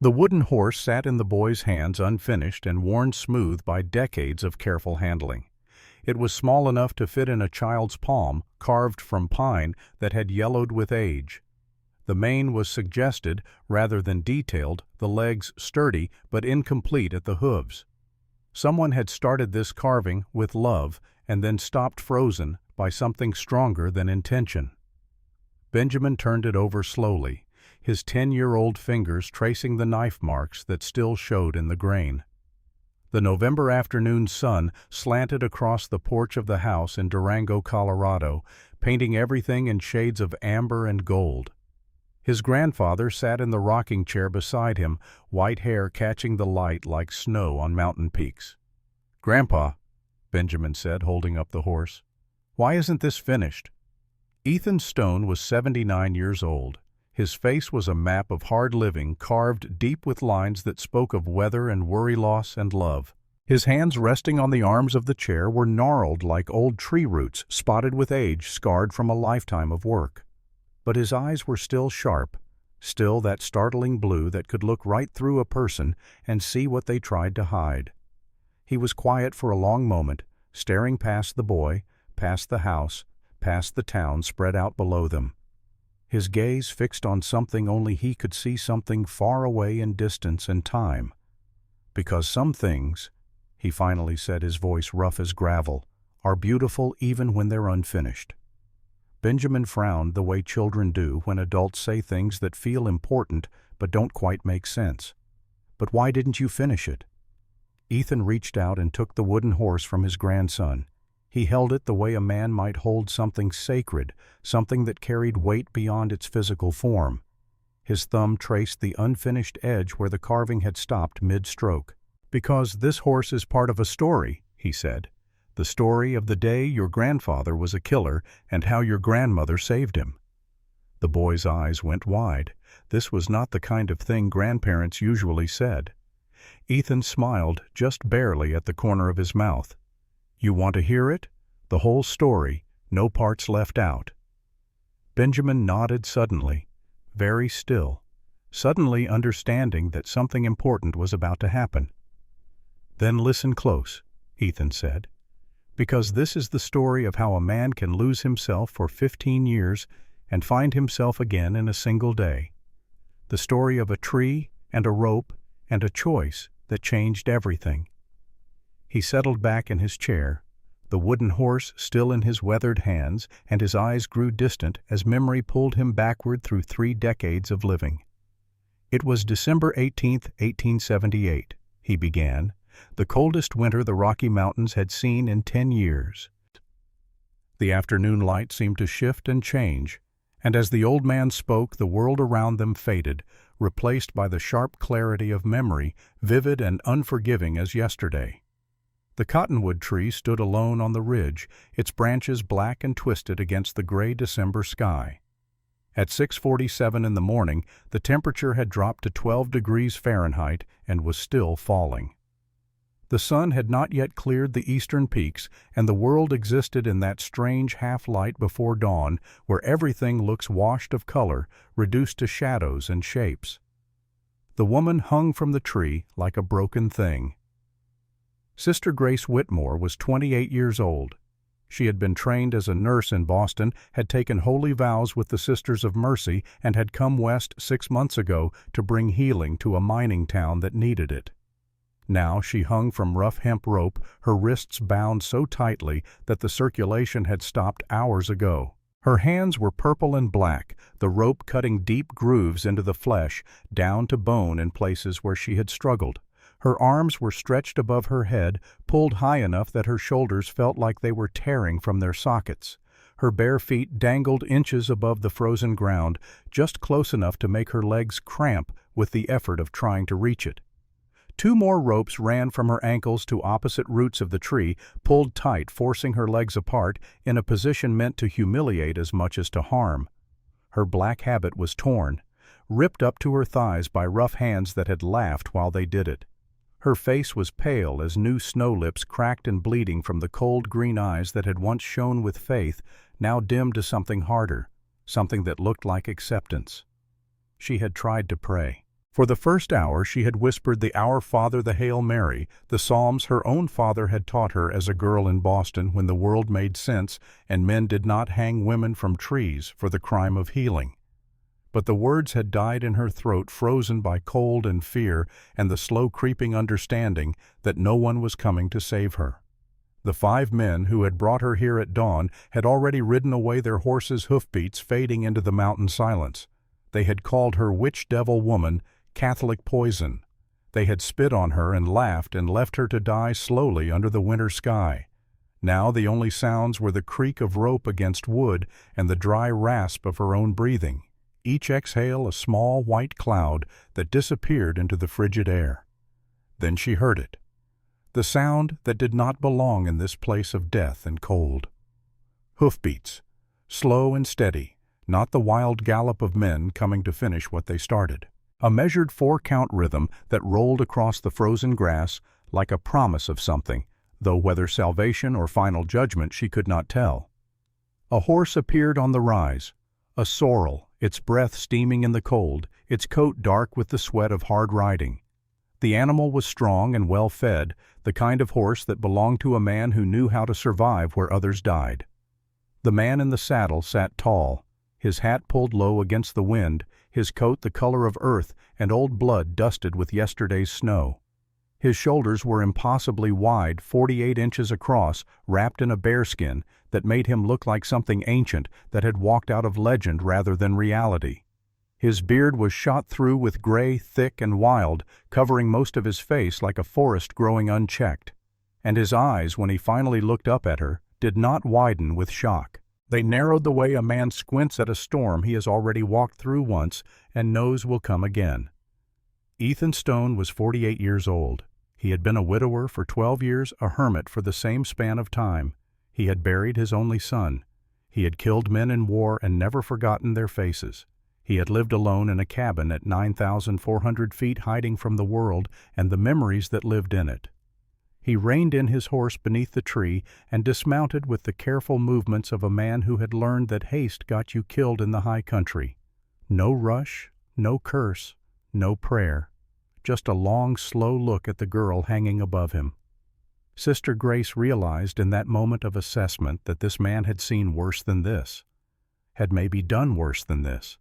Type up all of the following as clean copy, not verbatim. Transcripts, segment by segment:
The wooden horse sat in the boy's hands unfinished and worn smooth by decades of careful handling. It was small enough to fit in a child's palm, carved from pine that had yellowed with age. The mane was suggested rather than detailed, the legs sturdy but incomplete at the hooves. Someone had started this carving with love and then stopped frozen by something stronger than intention. Benjamin turned it over slowly, his 10-year-old fingers tracing the knife marks that still showed in the grain. The November afternoon sun slanted across the porch of the house in Durango, Colorado, painting everything in shades of amber and gold. His grandfather sat in the rocking chair beside him, white hair catching the light like snow on mountain peaks. "Grandpa," Benjamin said, holding up the horse, "why isn't this finished?" Ethan Stone was 79 years old. His face was a map of hard living, carved deep with lines that spoke of weather and worry, loss and love. His hands resting on the arms of the chair were gnarled like old tree roots, spotted with age, scarred from a lifetime of work. But his eyes were still sharp, still that startling blue that could look right through a person and see what they tried to hide. He was quiet for a long moment, staring past the boy, past the house, past the town spread out below them. His gaze fixed on something only he could see, something far away in distance and time. "Because some things," he finally said, his voice rough as gravel, "are beautiful even when they're unfinished." Benjamin frowned the way children do when adults say things that feel important but don't quite make sense. "But why didn't you finish it?" Ethan reached out and took the wooden horse from his grandson. He held it the way a man might hold something sacred, something that carried weight beyond its physical form. His thumb traced the unfinished edge where the carving had stopped mid-stroke. "Because this horse is part of a story," he said. "The story of the day your grandfather was a killer and how your grandmother saved him." The boy's eyes went wide. This was not the kind of thing grandparents usually said. Ethan smiled just barely at the corner of his mouth. "You want to hear it? The whole story, no parts left out." Benjamin nodded suddenly, very still, suddenly understanding that something important was about to happen. "Then listen close," Ethan said, "because this is the story of how a man can lose himself for 15 years and find himself again in a single day. The story of a tree and a rope and a choice that changed everything." He settled back in his chair, the wooden horse still in his weathered hands, and his eyes grew distant as memory pulled him backward through 3 decades of living. "It was December 18th, 1878, he began, the coldest winter the Rocky Mountains had seen in 10 years. The afternoon light seemed to shift and change, and as the old man spoke, the world around them faded, replaced by the sharp clarity of memory, vivid and unforgiving as yesterday. The cottonwood tree stood alone on the ridge, its branches black and twisted against the gray December sky. At 6:47 in the morning, the temperature had dropped to 12 degrees Fahrenheit and was still falling. The sun had not yet cleared the eastern peaks, and the world existed in that strange half-light before dawn where everything looks washed of color, reduced to shadows and shapes. The woman hung from the tree like a broken thing. Sister Grace Whitmore was 28 years old. She had been trained as a nurse in Boston, had taken holy vows with the Sisters of Mercy, and had come west 6 months ago to bring healing to a mining town that needed it. Now she hung from rough hemp rope, her wrists bound so tightly that the circulation had stopped hours ago. Her hands were purple and black, the rope cutting deep grooves into the flesh, down to bone in places where she had struggled. Her arms were stretched above her head, pulled high enough that her shoulders felt like they were tearing from their sockets. Her bare feet dangled inches above the frozen ground, just close enough to make her legs cramp with the effort of trying to reach it. 2 more ropes ran from her ankles to opposite roots of the tree, pulled tight, forcing her legs apart in a position meant to humiliate as much as to harm. Her black habit was torn, ripped up to her thighs by rough hands that had laughed while they did it. Her face was pale as new snow lips, cracked and bleeding from the cold green eyes that had once shone with faith, now dimmed to something harder, something that looked like acceptance. She had tried to pray. For the first hour she had whispered the Our Father, the Hail Mary, the psalms her own father had taught her as a girl in Boston when the world made sense and men did not hang women from trees for the crime of healing. But the words had died in her throat, frozen by cold and fear and the slow creeping understanding that no one was coming to save her. The 5 men who had brought her here at dawn had already ridden away, their horses' hoofbeats fading into the mountain silence. They had called her witch devil woman, Catholic poison. They had spit on her and laughed and left her to die slowly under the winter sky. Now the only sounds were the creak of rope against wood and the dry rasp of her own breathing, each exhale a small white cloud that disappeared into the frigid air. Then she heard it. The sound that did not belong in this place of death and cold. Hoofbeats, slow and steady, not the wild gallop of men coming to finish what they started. A measured 4-count rhythm that rolled across the frozen grass like a promise of something, though whether salvation or final judgment she could not tell. A horse appeared on the rise, a sorrel, its breath steaming in the cold, its coat dark with the sweat of hard riding. The animal was strong and well fed, the kind of horse that belonged to a man who knew how to survive where others died. The man in the saddle sat tall, his hat pulled low against the wind, his coat the color of earth and old blood dusted with yesterday's snow. His shoulders were impossibly wide, 48 inches across, wrapped in a bearskin that made him look like something ancient that had walked out of legend rather than reality. His beard was shot through with gray, thick and wild, covering most of his face like a forest growing unchecked. And his eyes, when he finally looked up at her, did not widen with shock. They narrowed the way a man squints at a storm he has already walked through once and knows will come again. Ethan Stone was 48 years old. He had been a widower for 12 years, a hermit for the same span of time. He had buried his only son. He had killed men in war and never forgotten their faces. He had lived alone in a cabin at 9,400 feet, hiding from the world and the memories that lived in it. He reined in his horse beneath the tree and dismounted with the careful movements of a man who had learned that haste got you killed in the high country. No rush, no curse, no prayer. Just a long, slow look at the girl hanging above him. Sister Grace realized in that moment of assessment that this man had seen worse than this, had maybe done worse than this.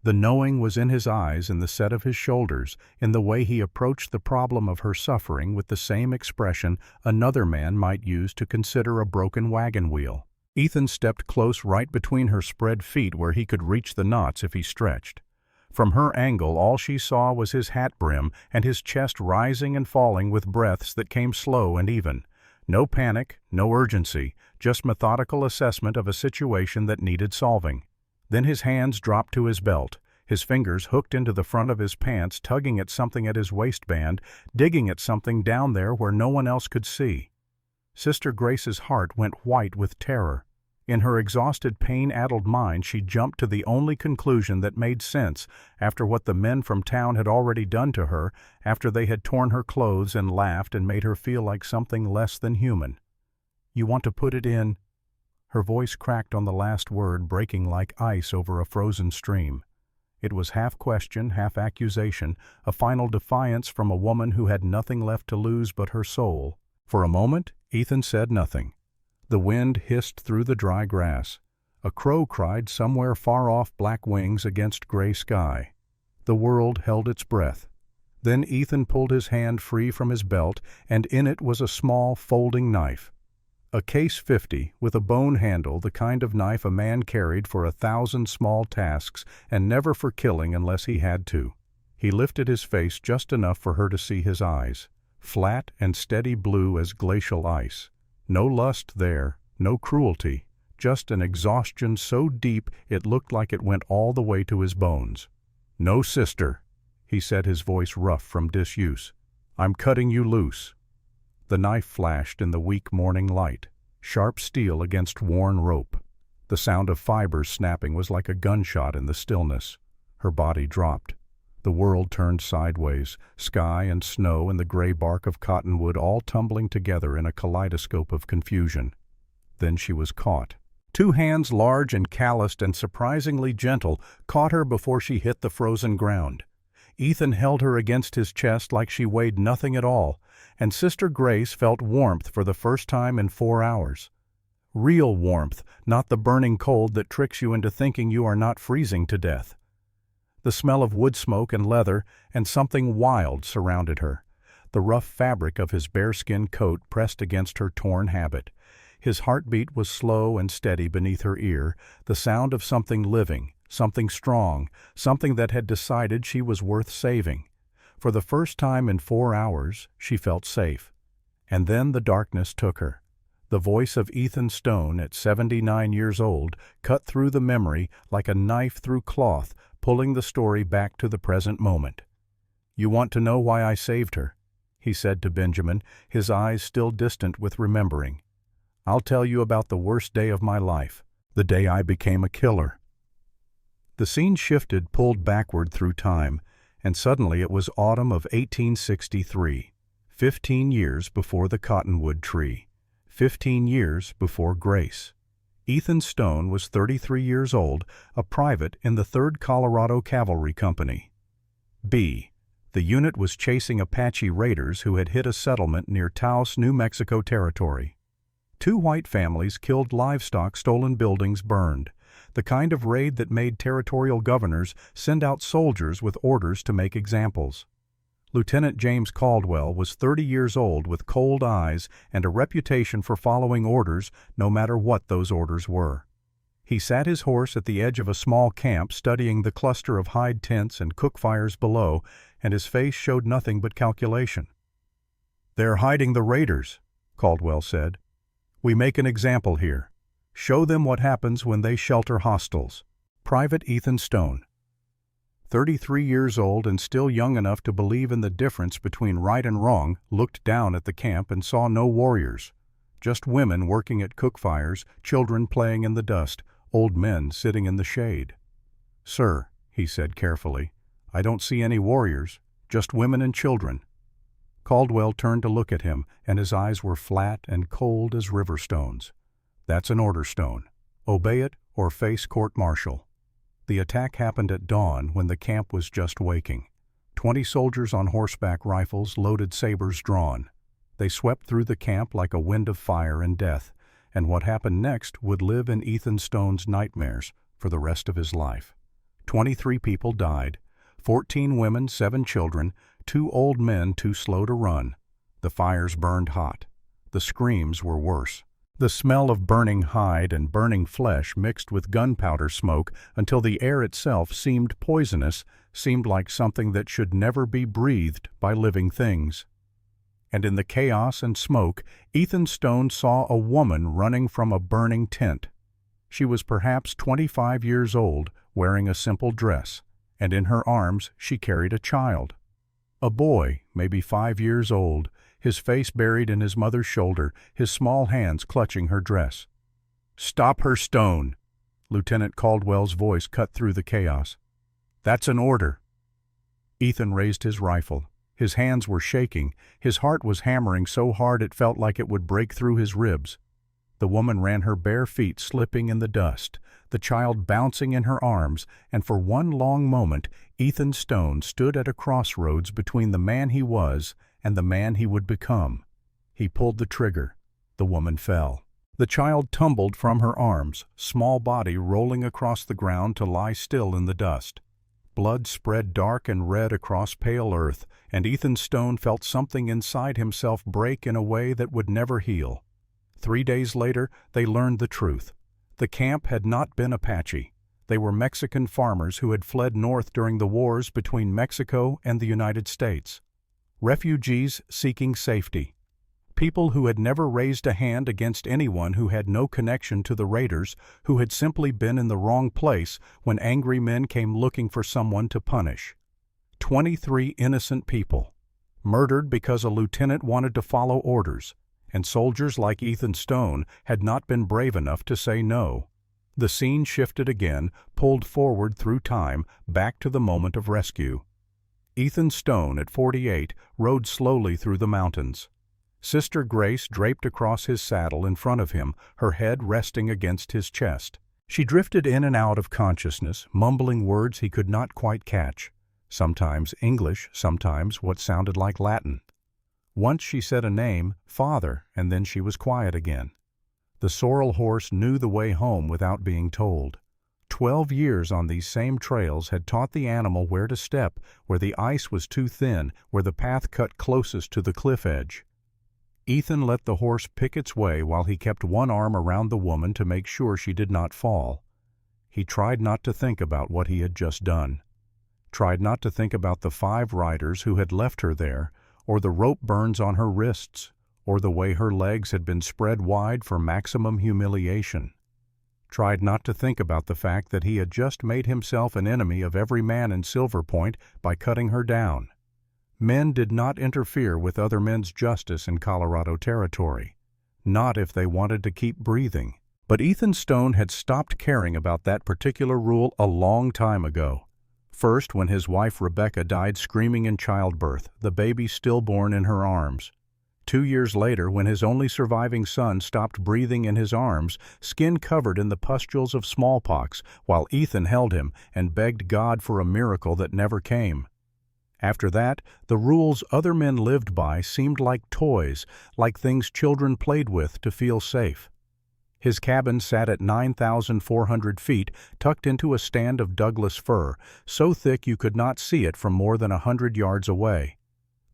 The knowing was in his eyes, in the set of his shoulders, in the way he approached the problem of her suffering with the same expression another man might use to consider a broken wagon wheel. Ethan stepped close right between her spread feet where he could reach the knots if he stretched. From her angle, all she saw was his hat brim and his chest rising and falling with breaths that came slow and even. No panic, no urgency, just methodical assessment of a situation that needed solving. Then his hands dropped to his belt, his fingers hooked into the front of his pants, tugging at something at his waistband, digging at something down there where no one else could see. Sister Grace's heart went white with terror. In her exhausted, pain-addled mind, she jumped to the only conclusion that made sense after what the men from town had already done to her, after they had torn her clothes and laughed and made her feel like something less than human. "You want to put it in?" Her voice cracked on the last word, breaking like ice over a frozen stream. It was half question, half accusation, a final defiance from a woman who had nothing left to lose but her soul. For a moment, Ethan said nothing. The wind hissed through the dry grass. A crow cried somewhere far off, black wings against gray sky. The world held its breath. Then Ethan pulled his hand free from his belt, and in it was a small folding knife. A case 50 with a bone handle, the kind of knife a man carried for 1,000 small tasks and never for killing unless he had to. He lifted his face just enough for her to see his eyes, flat and steady blue as glacial ice. No lust there, no cruelty, just an exhaustion so deep it looked like it went all the way to his bones. "No, sister," he said, his voice rough from disuse. "I'm cutting you loose." The knife flashed in the weak morning light, sharp steel against worn rope. The sound of fibers snapping was like a gunshot in the stillness. Her body dropped. The world turned sideways, sky and snow and the gray bark of cottonwood all tumbling together in a kaleidoscope of confusion. Then she was caught. 2 hands, large and calloused and surprisingly gentle, caught her before she hit the frozen ground. Ethan held her against his chest like she weighed nothing at all, and Sister Grace felt warmth for the first time in 4 hours. Real warmth, not the burning cold that tricks you into thinking you are not freezing to death. The smell of wood smoke and leather and something wild surrounded her. The rough fabric of his bearskin coat pressed against her torn habit. His heartbeat was slow and steady beneath her ear, the sound of something living, something strong, something that had decided she was worth saving. For the first time in 4 hours, she felt safe. And then the darkness took her. The voice of Ethan Stone, at 79 years old, cut through the memory like a knife through cloth, pulling the story back to the present moment. "You want to know why I saved her?" he said to Benjamin, his eyes still distant with remembering. "I'll tell you about the worst day of my life, the day I became a killer." The scene shifted, pulled backward through time, and suddenly it was autumn of 1863, 15 years before the cottonwood tree, 15 years before Grace. Ethan Stone was 33 years old, a private in the 3rd Colorado Cavalry Company. B. The unit was chasing Apache raiders who had hit a settlement near Taos, New Mexico Territory. 2 white families killed livestock, stolen buildings burned, the kind of raid that made territorial governors send out soldiers with orders to make examples. Lieutenant James Caldwell was 30 years old with cold eyes and a reputation for following orders no matter what those orders were. He sat his horse at the edge of a small camp studying the cluster of hide tents and cook fires below, and his face showed nothing but calculation. "They're hiding the raiders," Caldwell said. "We make an example here. Show them what happens when they shelter hostiles." Private Ethan Stone, 33 years old and still young enough to believe in the difference between right and wrong, looked down at the camp and saw no warriors. Just women working at cook fires, children playing in the dust, old men sitting in the shade. "Sir," he said carefully, "I don't see any warriors, just women and children." Caldwell turned to look at him, and his eyes were flat and cold as river stones. "That's an order, Stone. Obey it or face court-martial." The attack happened at dawn when the camp was just waking. 20 soldiers on horseback rifles, loaded sabers drawn. They swept through the camp like a wind of fire and death, and what happened next would live in Ethan Stone's nightmares for the rest of his life. 23 people died, 14 women, 7 children, 2 old men too slow to run. The fires burned hot. The screams were worse. The smell of burning hide and burning flesh mixed with gunpowder smoke until the air itself seemed poisonous, seemed like something that should never be breathed by living things. And in the chaos and smoke, Ethan Stone saw a woman running from a burning tent. She was perhaps 25 years old, wearing a simple dress, and in her arms she carried a child. A boy, maybe 5 years old, his face buried in his mother's shoulder, his small hands clutching her dress. "Stop her, Stone!" Lieutenant Caldwell's voice cut through the chaos. "That's an order." Ethan raised his rifle. His hands were shaking. His heart was hammering so hard it felt like it would break through his ribs. The woman ran her bare feet slipping in the dust, the child bouncing in her arms, and for one long moment Ethan Stone stood at a crossroads between the man he was and the man he would become. He pulled the trigger. The woman fell. The child tumbled from her arms, small body rolling across the ground to lie still in the dust. Blood spread dark and red across pale earth, and Ethan Stone felt something inside himself break in a way that would never heal. 3 days later, they learned the truth. The camp had not been Apache. They were Mexican farmers who had fled north during the wars between Mexico and the United States. Refugees seeking safety. People who had never raised a hand against anyone who had no connection to the raiders, who had simply been in the wrong place when angry men came looking for someone to punish. 23 innocent people, murdered because a lieutenant wanted to follow orders, and soldiers like Ethan Stone had not been brave enough to say no. The scene shifted again, pulled forward through time, back to the moment of rescue. Ethan Stone, at 48, rode slowly through the mountains. Sister Grace draped across his saddle in front of him, her head resting against his chest. She drifted in and out of consciousness, mumbling words he could not quite catch. Sometimes English, sometimes what sounded like Latin. Once she said a name, Father, and then she was quiet again. The sorrel horse knew the way home without being told. 12 years on these same trails had taught the animal where to step, where the ice was too thin, where the path cut closest to the cliff edge. Ethan let the horse pick its way while he kept one arm around the woman to make sure she did not fall. He tried not to think about what he had just done. Tried not to think about the 5 riders who had left her there, or the rope burns on her wrists, or the way her legs had been spread wide for maximum humiliation. Tried not to think about the fact that he had just made himself an enemy of every man in Silver Point by cutting her down. Men did not interfere with other men's justice in Colorado Territory, not if they wanted to keep breathing. But Ethan Stone had stopped caring about that particular rule a long time ago. First, when his wife Rebecca died screaming in childbirth, the baby stillborn in her arms. 2 years later, when his only surviving son stopped breathing in his arms, skin covered in the pustules of smallpox, while Ethan held him and begged God for a miracle that never came. After that, the rules other men lived by seemed like toys, like things children played with to feel safe. His cabin sat at 9,400 feet, tucked into a stand of Douglas fir, so thick you could not see it from more than 100 yards away.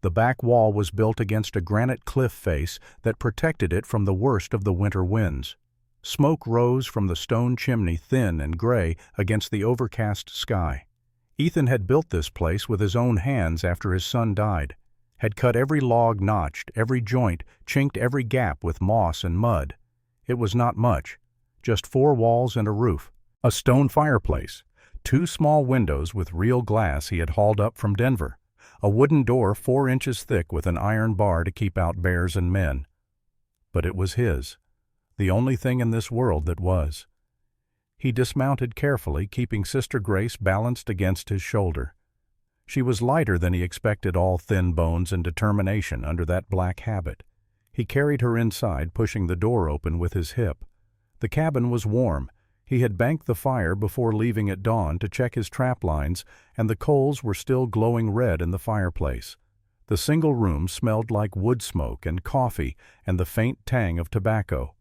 The back wall was built against a granite cliff face that protected it from the worst of the winter winds. Smoke rose from the stone chimney thin and gray against the overcast sky. Ethan had built this place with his own hands after his son died, had cut every log notched, every joint, chinked every gap with moss and mud. It was not much, just 4 walls and a roof, a stone fireplace, 2 small windows with real glass he had hauled up from Denver, a wooden door 4 inches thick with an iron bar to keep out bears and men. But it was his, the only thing in this world that was. He dismounted carefully, keeping Sister Grace balanced against his shoulder. She was lighter than he expected, all thin bones and determination under that black habit. He carried her inside, pushing the door open with his hip. The cabin was warm. He had banked the fire before leaving at dawn to check his trap lines, and the coals were still glowing red in the fireplace. The single room smelled like wood smoke and coffee and the faint tang of tobacco.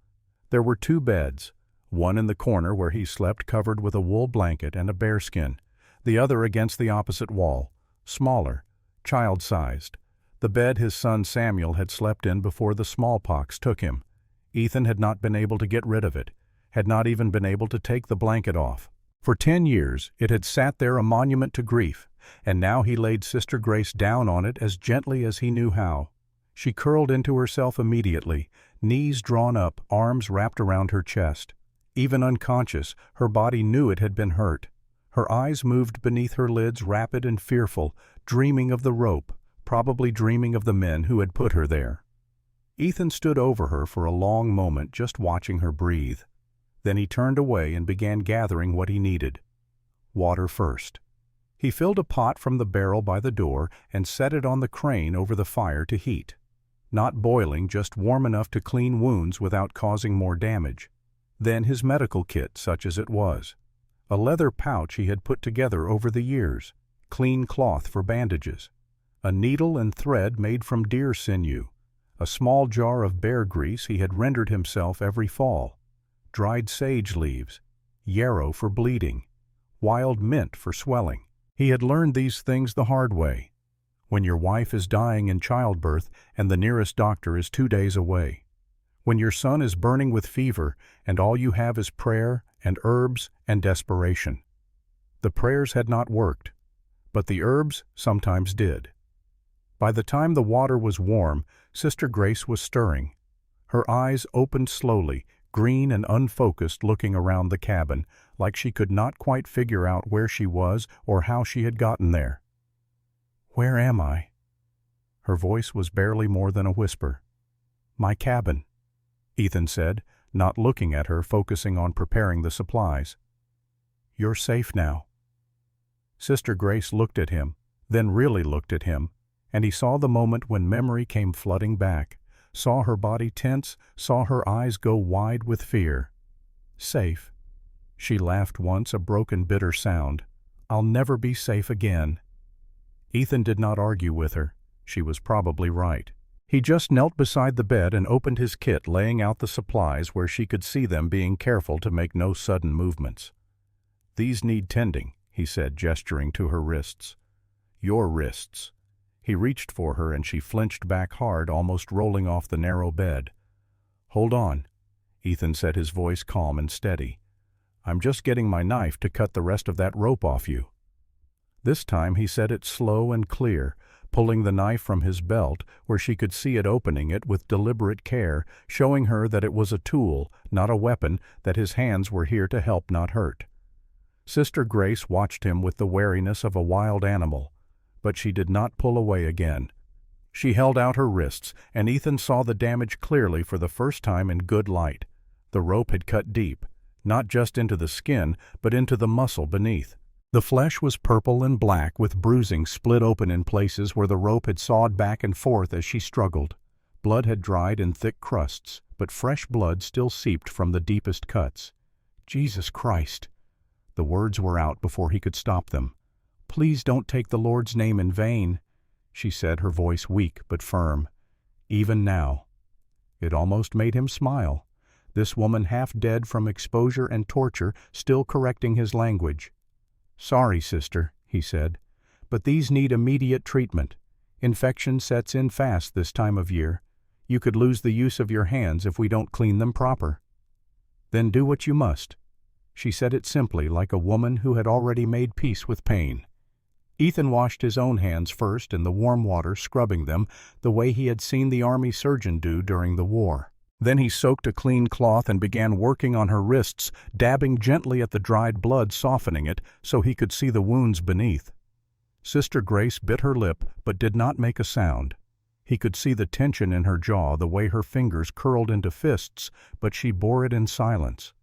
There were 2 beds, one in the corner where he slept covered with a wool blanket and a bearskin, the other against the opposite wall, smaller, child-sized. The bed his son Samuel had slept in before the smallpox took him. Ethan had not been able to get rid of it, had not even been able to take the blanket off. For 10 years it had sat there a monument to grief, and now he laid Sister Grace down on it as gently as he knew how. She curled into herself immediately, knees drawn up, arms wrapped around her chest. Even unconscious, her body knew it had been hurt. Her eyes moved beneath her lids, rapid and fearful, dreaming of the rope, probably dreaming of the men who had put her there. Ethan stood over her for a long moment, just watching her breathe. Then he turned away and began gathering what he needed. Water first. He filled a pot from the barrel by the door and set it on the crane over the fire to heat. Not boiling, just warm enough to clean wounds without causing more damage. Then his medical kit, such as it was. A leather pouch he had put together over the years. Clean cloth for bandages. A needle and thread made from deer sinew. A small jar of bear grease he had rendered himself every fall. Dried sage leaves. Yarrow for bleeding. Wild mint for swelling. He had learned these things the hard way. When your wife is dying in childbirth and the nearest doctor is 2 days away. When your son is burning with fever and all you have is prayer and herbs and desperation. The prayers had not worked, but the herbs sometimes did. By the time the water was warm, Sister Grace was stirring. Her eyes opened slowly, green and unfocused, looking around the cabin, like she could not quite figure out where she was or how she had gotten there. "Where am I?" Her voice was barely more than a whisper. "My cabin," Ethan said, not looking at her, focusing on preparing the supplies. "You're safe now." Sister Grace looked at him, then really looked at him, and he saw the moment when memory came flooding back, saw her body tense, saw her eyes go wide with fear. "Safe." She laughed once, a broken, bitter sound. "I'll never be safe again." Ethan did not argue with her. She was probably right. He just knelt beside the bed and opened his kit, laying out the supplies where she could see them, being careful to make no sudden movements. "These need tending," he said, gesturing to her wrists. "Your wrists." He reached for her and she flinched back hard, almost rolling off the narrow bed. "Hold on," Ethan said, his voice calm and steady. "I'm just getting my knife to cut the rest of that rope off you." This time he said it slow and clear, pulling the knife from his belt where she could see it, opening it with deliberate care, showing her that it was a tool, not a weapon, that his hands were here to help, not hurt. Sister Grace watched him with the wariness of a wild animal, but she did not pull away again. She held out her wrists, and Ethan saw the damage clearly for the first time in good light. The rope had cut deep, not just into the skin, but into the muscle beneath. The flesh was purple and black, with bruising split open in places where the rope had sawed back and forth as she struggled. Blood had dried in thick crusts, but fresh blood still seeped from the deepest cuts. "Jesus Christ!" The words were out before he could stop them. "Please don't take the Lord's name in vain," she said, her voice weak but firm. Even now. It almost made him smile. This woman, half dead from exposure and torture, still correcting his language. "Sorry, sister," he said, "but these need immediate treatment. Infection sets in fast this time of year. You could lose the use of your hands if we don't clean them proper." "Then do what you must." She said it simply, like a woman who had already made peace with pain. Ethan washed his own hands first in the warm water, scrubbing them the way he had seen the army surgeon do during the war. Then he soaked a clean cloth and began working on her wrists, dabbing gently at the dried blood, softening it so he could see the wounds beneath. Sister Grace bit her lip but did not make a sound. He could see the tension in her jaw, the way her fingers curled into fists, but she bore it in silence.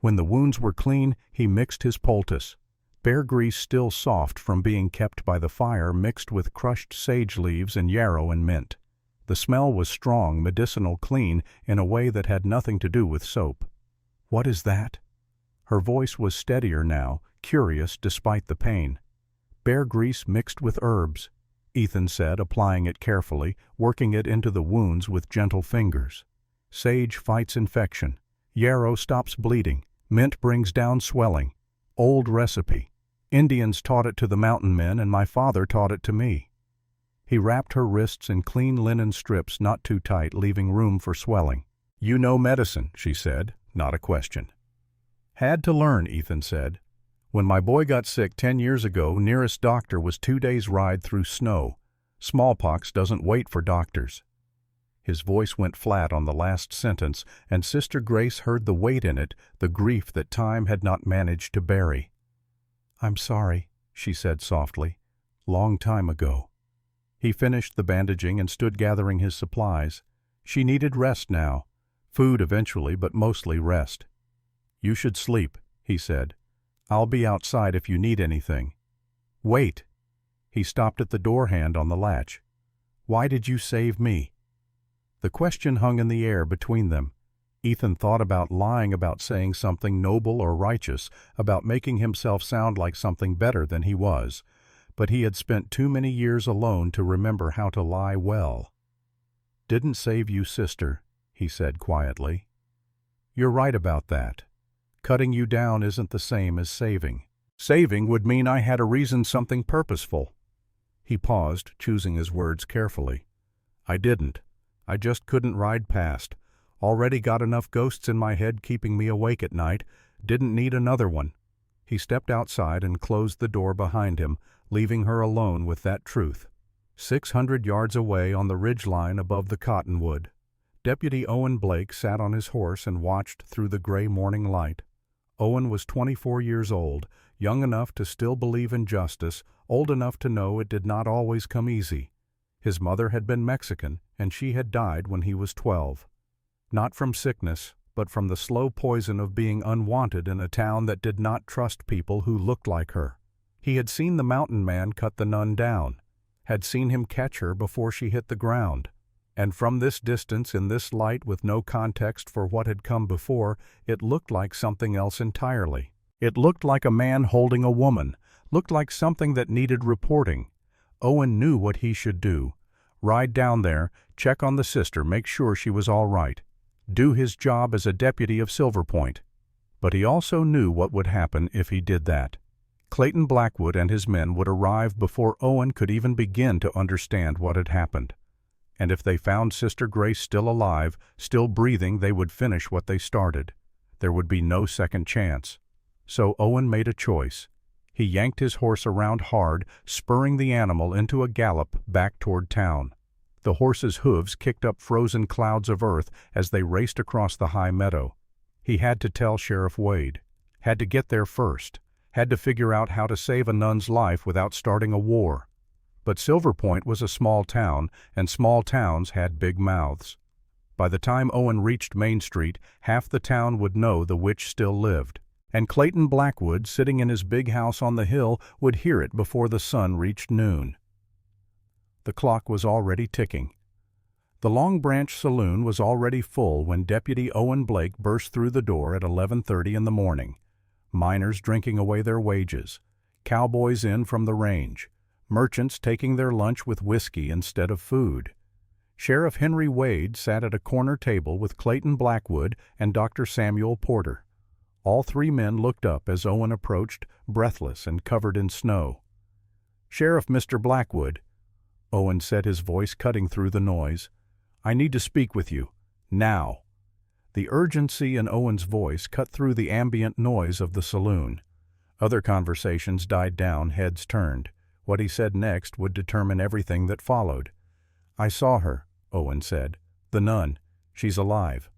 When the wounds were clean, he mixed his poultice. Bear grease still soft from being kept by the fire, mixed with crushed sage leaves and yarrow and mint. The smell was strong, medicinal, clean, in a way that had nothing to do with soap. "What is that?" Her voice was steadier now, curious despite the pain. "Bear grease mixed with herbs," Ethan said, applying it carefully, working it into the wounds with gentle fingers. "Sage fights infection. Yarrow stops bleeding. Mint brings down swelling. Old recipe. Indians taught it to the mountain men, and my father taught it to me." He wrapped her wrists in clean linen strips, not too tight, leaving room for swelling. "You know medicine," she said, not a question. "Had to learn," Ethan said. "When my boy got sick 10 years ago, nearest doctor was 2 days' ride through snow. Smallpox doesn't wait for doctors." His voice went flat on the last sentence, and Sister Grace heard the weight in it, the grief that time had not managed to bury. "I'm sorry," she said softly. "Long time ago." He finished the bandaging and stood gathering his supplies. She needed rest now. Food eventually, but mostly rest. "You should sleep," he said. "I'll be outside if you need anything." "Wait." He stopped at the door hand on the latch. "Why did you save me?" The question hung in the air between them. Ethan thought about lying, about saying something noble or righteous, about making himself sound like something better than he was. But he had spent too many years alone to remember how to lie well. "Didn't save you, sister," he said quietly. "You're right about that. Cutting you down isn't the same as saving. Saving would mean I had a reason, something purposeful." He paused, choosing his words carefully. "I didn't. I just couldn't ride past. Already got enough ghosts in my head keeping me awake at night. Didn't need another one." He stepped outside and closed the door behind him, leaving her alone with that truth. 600 yards away on the ridgeline above the cottonwood, Deputy Owen Blake sat on his horse and watched through the gray morning light. Owen was 24 years old, young enough to still believe in justice, old enough to know it did not always come easy. His mother had been Mexican, and she had died when he was 12. Not from sickness, but from the slow poison of being unwanted in a town that did not trust people who looked like her. He had seen the mountain man cut the nun down, had seen him catch her before she hit the ground. And from this distance, in this light, with no context for what had come before, it looked like something else entirely. It looked like a man holding a woman, looked like something that needed reporting. Owen knew what he should do. Ride down there, check on the sister, make sure she was all right. Do his job as a deputy of Silver Point. But he also knew what would happen if he did that. Clayton Blackwood and his men would arrive before Owen could even begin to understand what had happened. And if they found Sister Grace still alive, still breathing, they would finish what they started. There would be no second chance. So Owen made a choice. He yanked his horse around hard, spurring the animal into a gallop back toward town. The horse's hooves kicked up frozen clouds of earth as they raced across the high meadow. He had to tell Sheriff Wade. Had to get there first. Had to figure out how to save a nun's life without starting a war. But Silver Point was a small town, and small towns had big mouths. By the time Owen reached Main Street, half the town would know the witch still lived. And Clayton Blackwood, sitting in his big house on the hill, would hear it before the sun reached noon. The clock was already ticking. The Long Branch Saloon was already full when Deputy Owen Blake burst through the door at 11:30 in the morning. Miners drinking away their wages, cowboys in from the range, merchants taking their lunch with whiskey instead of food. Sheriff Henry Wade sat at a corner table with Clayton Blackwood and Dr. Samuel Porter. All three men looked up as Owen approached, breathless and covered in snow. "Sheriff Mr. Blackwood," Owen said, his voice cutting through the noise, "I need to speak with you. Now." The urgency in Owen's voice cut through the ambient noise of the saloon. Other conversations died down, heads turned. What he said next would determine everything that followed. "I saw her," Owen said. "The nun. She's alive."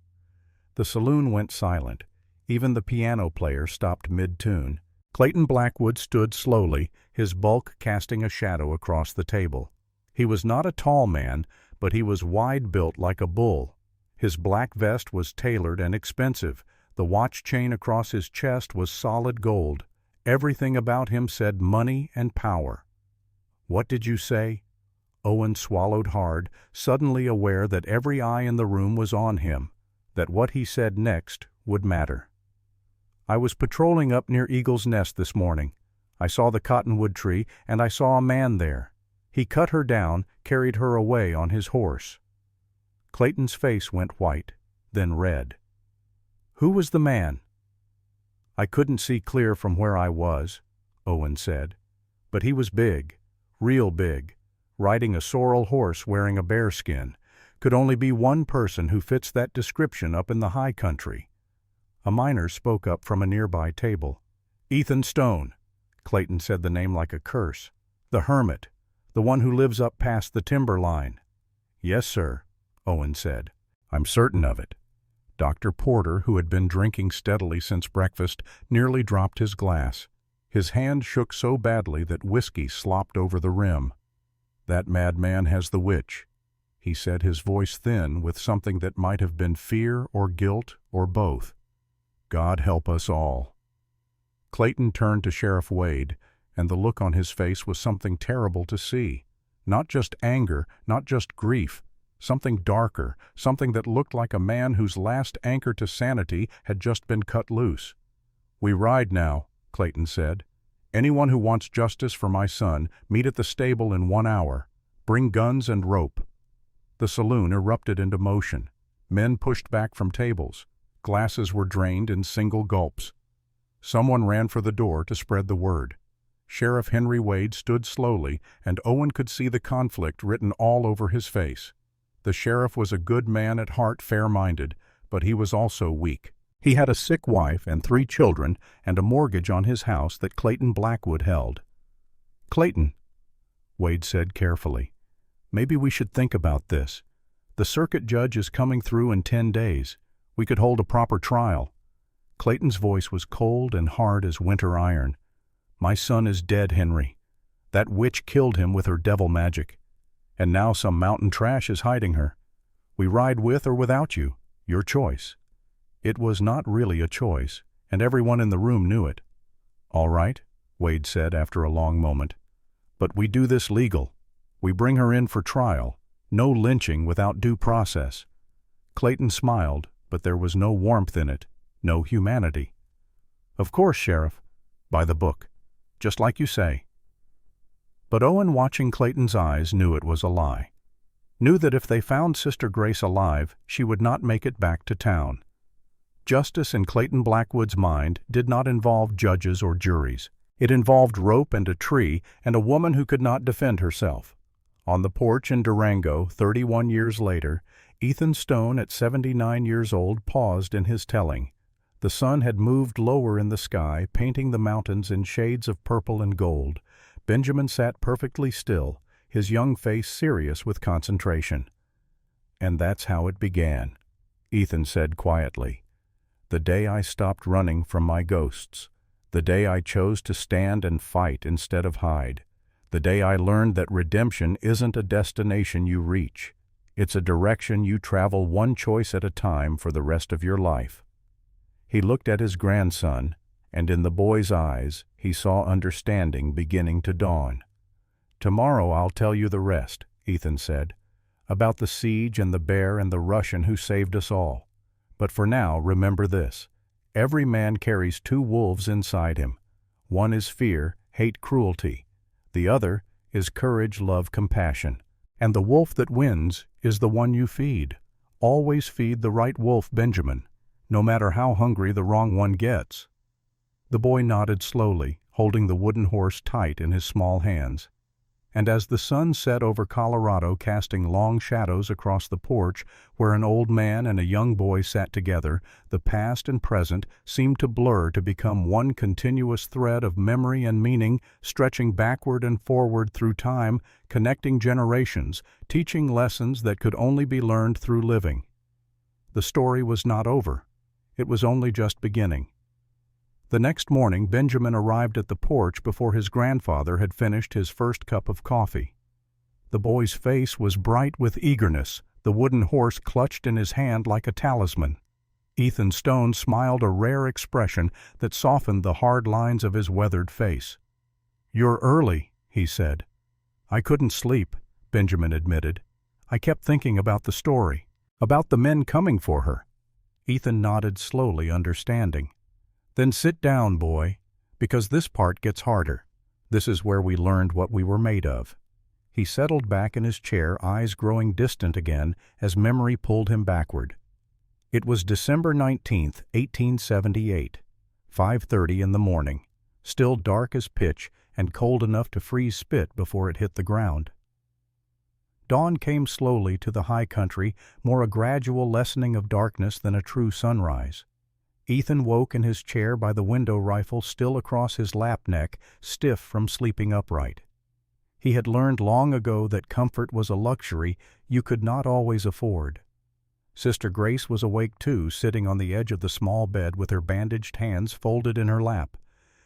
The saloon went silent. Even the piano player stopped mid-tune. Clayton Blackwood stood slowly, his bulk casting a shadow across the table. He was not a tall man, but he was wide-built like a bull. His black vest was tailored and expensive. The watch chain across his chest was solid gold. Everything about him said money and power. "What did you say?" Owen swallowed hard, suddenly aware that every eye in the room was on him, that what he said next would matter. "I was patrolling up near Eagle's Nest this morning. I saw the cottonwood tree, and I saw a man there. He cut her down, carried her away on his horse." Clayton's face went white, then red. "Who was the man?" "I couldn't see clear from where I was," Owen said. "But he was big, real big, riding a sorrel horse wearing a bearskin. Could only be one person who fits that description up in the high country." A miner spoke up from a nearby table. "Ethan Stone." Clayton said the name like a curse. "The hermit, the one who lives up past the timber line." "Yes, sir," Owen said. "I'm certain of it." Dr. Porter, who had been drinking steadily since breakfast, nearly dropped his glass. His hand shook so badly that whiskey slopped over the rim. "That madman has the witch," he said, his voice thin with something that might have been fear or guilt or both. "God help us all." Clayton turned to Sheriff Wade, and the look on his face was something terrible to see. Not just anger, not just grief. Something darker, something that looked like a man whose last anchor to sanity had just been cut loose. "We ride now," Clayton said. "Anyone who wants justice for my son, meet at the stable in 1 hour. Bring guns and rope." The saloon erupted into motion. Men pushed back from tables. Glasses were drained in single gulps. Someone ran for the door to spread the word. Sheriff Henry Wade stood slowly, and Owen could see the conflict written all over his face. The sheriff was a good man at heart, fair-minded, but he was also weak. He had a sick wife and 3 children and a mortgage on his house that Clayton Blackwood held. "Clayton," Wade said carefully, "maybe we should think about this. The circuit judge is coming through in 10 days. We could hold a proper trial." Clayton's voice was cold and hard as winter iron. "My son is dead, Henry. That witch killed him with her devil magic. And now some mountain trash is hiding her. We ride with or without you. Your choice." It was not really a choice, and everyone in the room knew it. "All right," Wade said after a long moment. "But we do this legal. We bring her in for trial. No lynching without due process." Clayton smiled, but there was no warmth in it, no humanity. "Of course, Sheriff. By the book. Just like you say." But Owen, watching Clayton's eyes, knew it was a lie. Knew that if they found Sister Grace alive, she would not make it back to town. Justice in Clayton Blackwood's mind did not involve judges or juries. It involved rope and a tree and a woman who could not defend herself. On the porch in Durango, 31 years later, Ethan Stone, at 79 years old, paused in his telling. The sun had moved lower in the sky, painting the mountains in shades of purple and gold. Benjamin sat perfectly still, his young face serious with concentration. "And that's how it began," Ethan said quietly. "The day I stopped running from my ghosts. The day I chose to stand and fight instead of hide. The day I learned that redemption isn't a destination you reach. It's a direction you travel one choice at a time for the rest of your life." He looked at his grandson, and in the boy's eyes he saw understanding beginning to dawn. "Tomorrow I'll tell you the rest," Ethan said, "about the siege and the bear and the Russian who saved us all. But for now, remember this. Every man carries two wolves inside him. One is fear, hate, cruelty. The other is courage, love, compassion. And the wolf that wins is the one you feed. Always feed the right wolf, Benjamin, no matter how hungry the wrong one gets." The boy nodded slowly, holding the wooden horse tight in his small hands. And as the sun set over Colorado, casting long shadows across the porch where an old man and a young boy sat together, the past and present seemed to blur to become one continuous thread of memory and meaning, stretching backward and forward through time, connecting generations, teaching lessons that could only be learned through living. The story was not over. It was only just beginning. The next morning, Benjamin arrived at the porch before his grandfather had finished his first cup of coffee. The boy's face was bright with eagerness, the wooden horse clutched in his hand like a talisman. Ethan Stone smiled a rare expression that softened the hard lines of his weathered face. "You're early," he said. "I couldn't sleep," Benjamin admitted. "I kept thinking about the story, about the men coming for her." Ethan nodded slowly, understanding. "Then sit down, boy, because this part gets harder. This is where we learned what we were made of." He settled back in his chair, eyes growing distant again as memory pulled him backward. It was December 19th, 1878, 5:30 in the morning, still dark as pitch and cold enough to freeze spit before it hit the ground. Dawn came slowly to the high country, more a gradual lessening of darkness than a true sunrise. Ethan woke in his chair by the window, rifle still across his lap neck, stiff from sleeping upright. He had learned long ago that comfort was a luxury you could not always afford. Sister Grace was awake too, sitting on the edge of the small bed with her bandaged hands folded in her lap.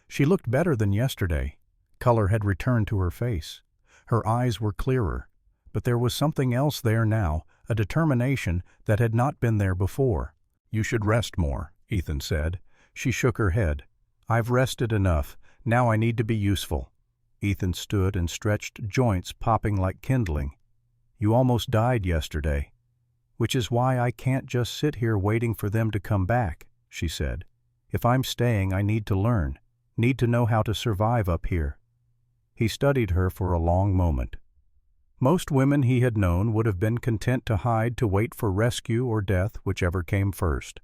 She looked better than yesterday. Color had returned to her face. Her eyes were clearer. But there was something else there now, a determination that had not been there before. "You should rest more," Ethan said. She shook her head. "I've rested enough. Now I need to be useful." Ethan stood and stretched, joints popping like kindling. "You almost died yesterday." "Which is why I can't just sit here waiting for them to come back," she said. "If I'm staying, I need to learn, need to know how to survive up here." He studied her for a long moment. Most women he had known would have been content to hide, to wait for rescue or death, whichever came first.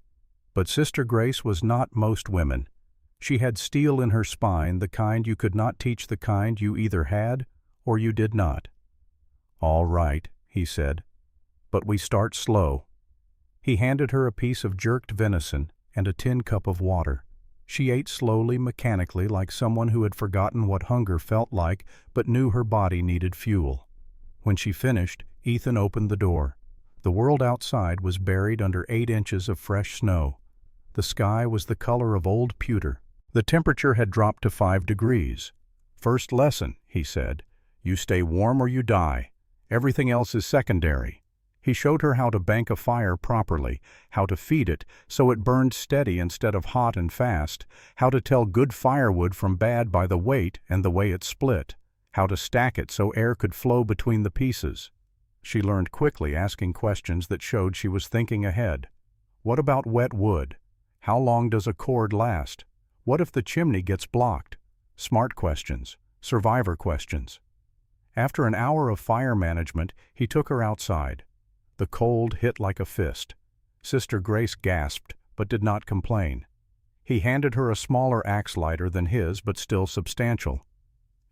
But Sister Grace was not most women. She had steel in her spine, the kind you could not teach, the kind you either had or you did not. "All right," he said, "but we start slow." He handed her a piece of jerked venison and a tin cup of water. She ate slowly, mechanically, like someone who had forgotten what hunger felt like but knew her body needed fuel. When she finished, Ethan opened the door. The world outside was buried under 8 inches of fresh snow. The sky was the color of old pewter. The temperature had dropped to 5 degrees. "First lesson," he said. "You stay warm or you die. Everything else is secondary." He showed her how to bank a fire properly, how to feed it so it burned steady instead of hot and fast, how to tell good firewood from bad by the weight and the way it split, how to stack it so air could flow between the pieces. She learned quickly, asking questions that showed she was thinking ahead. What about wet wood? How long does a cord last? What if the chimney gets blocked? Smart questions, survivor questions. After an hour of fire management, he took her outside. The cold hit like a fist. Sister Grace gasped, but did not complain. He handed her a smaller axe lighter than his, but still substantial.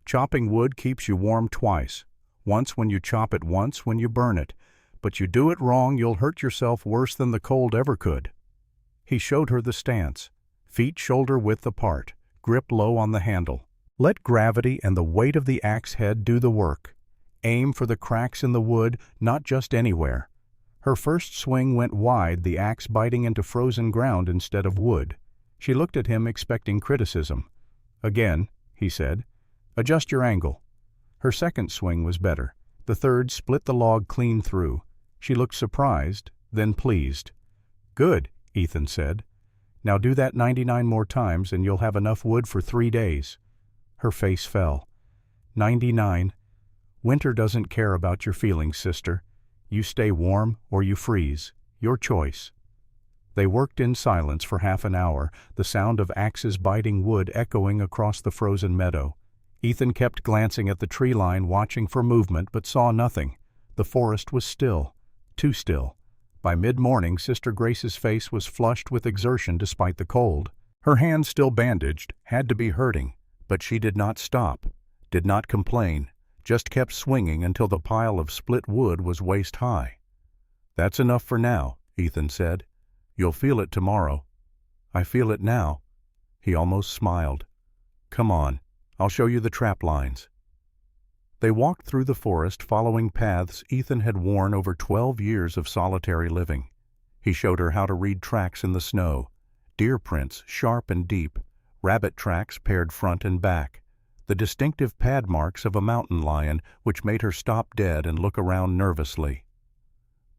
Chopping wood keeps you warm twice. Once when you chop it, once when you burn it. But you do it wrong, you'll hurt yourself worse than the cold ever could. He showed her the stance. Feet shoulder-width apart, grip low on the handle. Let gravity and the weight of the axe head do the work. Aim for the cracks in the wood, not just anywhere. Her first swing went wide, the axe biting into frozen ground instead of wood. She looked at him expecting criticism. "Again," he said. "Adjust your angle." Her second swing was better. The third split the log clean through. She looked surprised, then pleased. "Good," Ethan said. "Now do that 99 more times and you'll have enough wood for 3 days." Her face fell. 99. Winter doesn't care about your feelings, sister. You stay warm or you freeze. Your choice. They worked in silence for half an hour, the sound of axes biting wood echoing across the frozen meadow. Ethan kept glancing at the tree line, watching for movement, but saw nothing. The forest was still. Too still. By mid-morning, Sister Grace's face was flushed with exertion despite the cold. Her hands, still bandaged, had to be hurting, but she did not stop, did not complain, just kept swinging until the pile of split wood was waist-high. "That's enough for now," Ethan said. "You'll feel it tomorrow." "I feel it now." He almost smiled. "Come on, I'll show you the trap lines." They walked through the forest, following paths Ethan had worn over 12 years of solitary living. He showed her how to read tracks in the snow, deer prints sharp and deep, rabbit tracks paired front and back, the distinctive pad marks of a mountain lion which made her stop dead and look around nervously.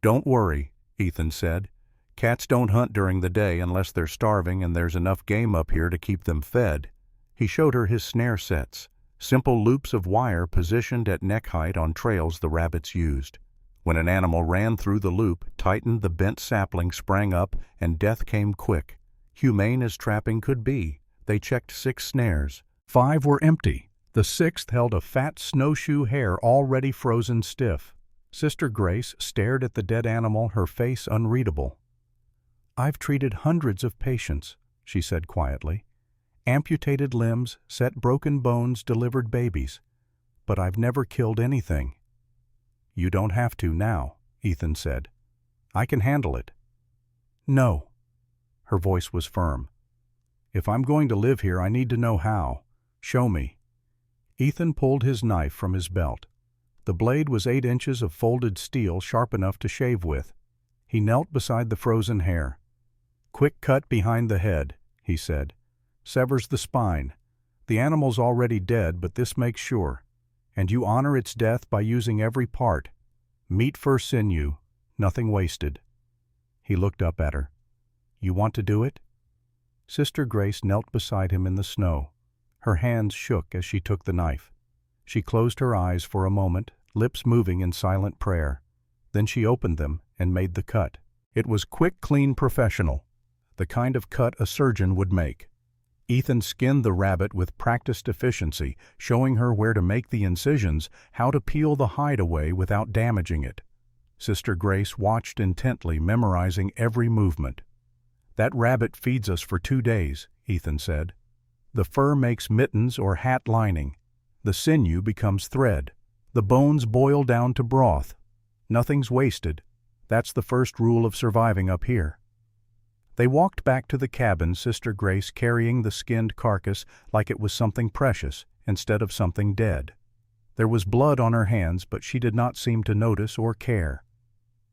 "Don't worry," Ethan said. "Cats don't hunt during the day unless they're starving and there's enough game up here to keep them fed." He showed her his snare sets, simple loops of wire positioned at neck height on trails the rabbits used. When an animal ran through the loop, tightened, the bent sapling sprang up, and death came quick. Humane as trapping could be, they checked 6 snares. 5 were empty. The 6th held a fat snowshoe hare already frozen stiff. Sister Grace stared at the dead animal, her face unreadable. "I've treated hundreds of patients," she said quietly. "Amputated limbs, set broken bones, delivered babies. But I've never killed anything." "You don't have to now," Ethan said. "I can handle it." "No." Her voice was firm. "If I'm going to live here, I need to know how. Show me." Ethan pulled his knife from his belt. The blade was 8 inches of folded steel, sharp enough to shave with. He knelt beside the frozen hare. "Quick cut behind the head," he said. "Severs the spine. The animal's already dead, but this makes sure. And you honor its death by using every part. Meat for sinew, nothing wasted." He looked up at her. "You want to do it?" Sister Grace knelt beside him in the snow. Her hands shook as she took the knife. She closed her eyes for a moment, lips moving in silent prayer. Then she opened them and made the cut. It was quick, clean, professional, the kind of cut a surgeon would make. Ethan skinned the rabbit with practiced efficiency, showing her where to make the incisions, how to peel the hide away without damaging it. Sister Grace watched intently, memorizing every movement. "That rabbit feeds us for 2 days," Ethan said. "The fur makes mittens or hat lining. The sinew becomes thread. The bones boil down to broth. Nothing's wasted. That's the first rule of surviving up here." They walked back to the cabin, Sister Grace carrying the skinned carcass like it was something precious instead of something dead. There was blood on her hands, but she did not seem to notice or care.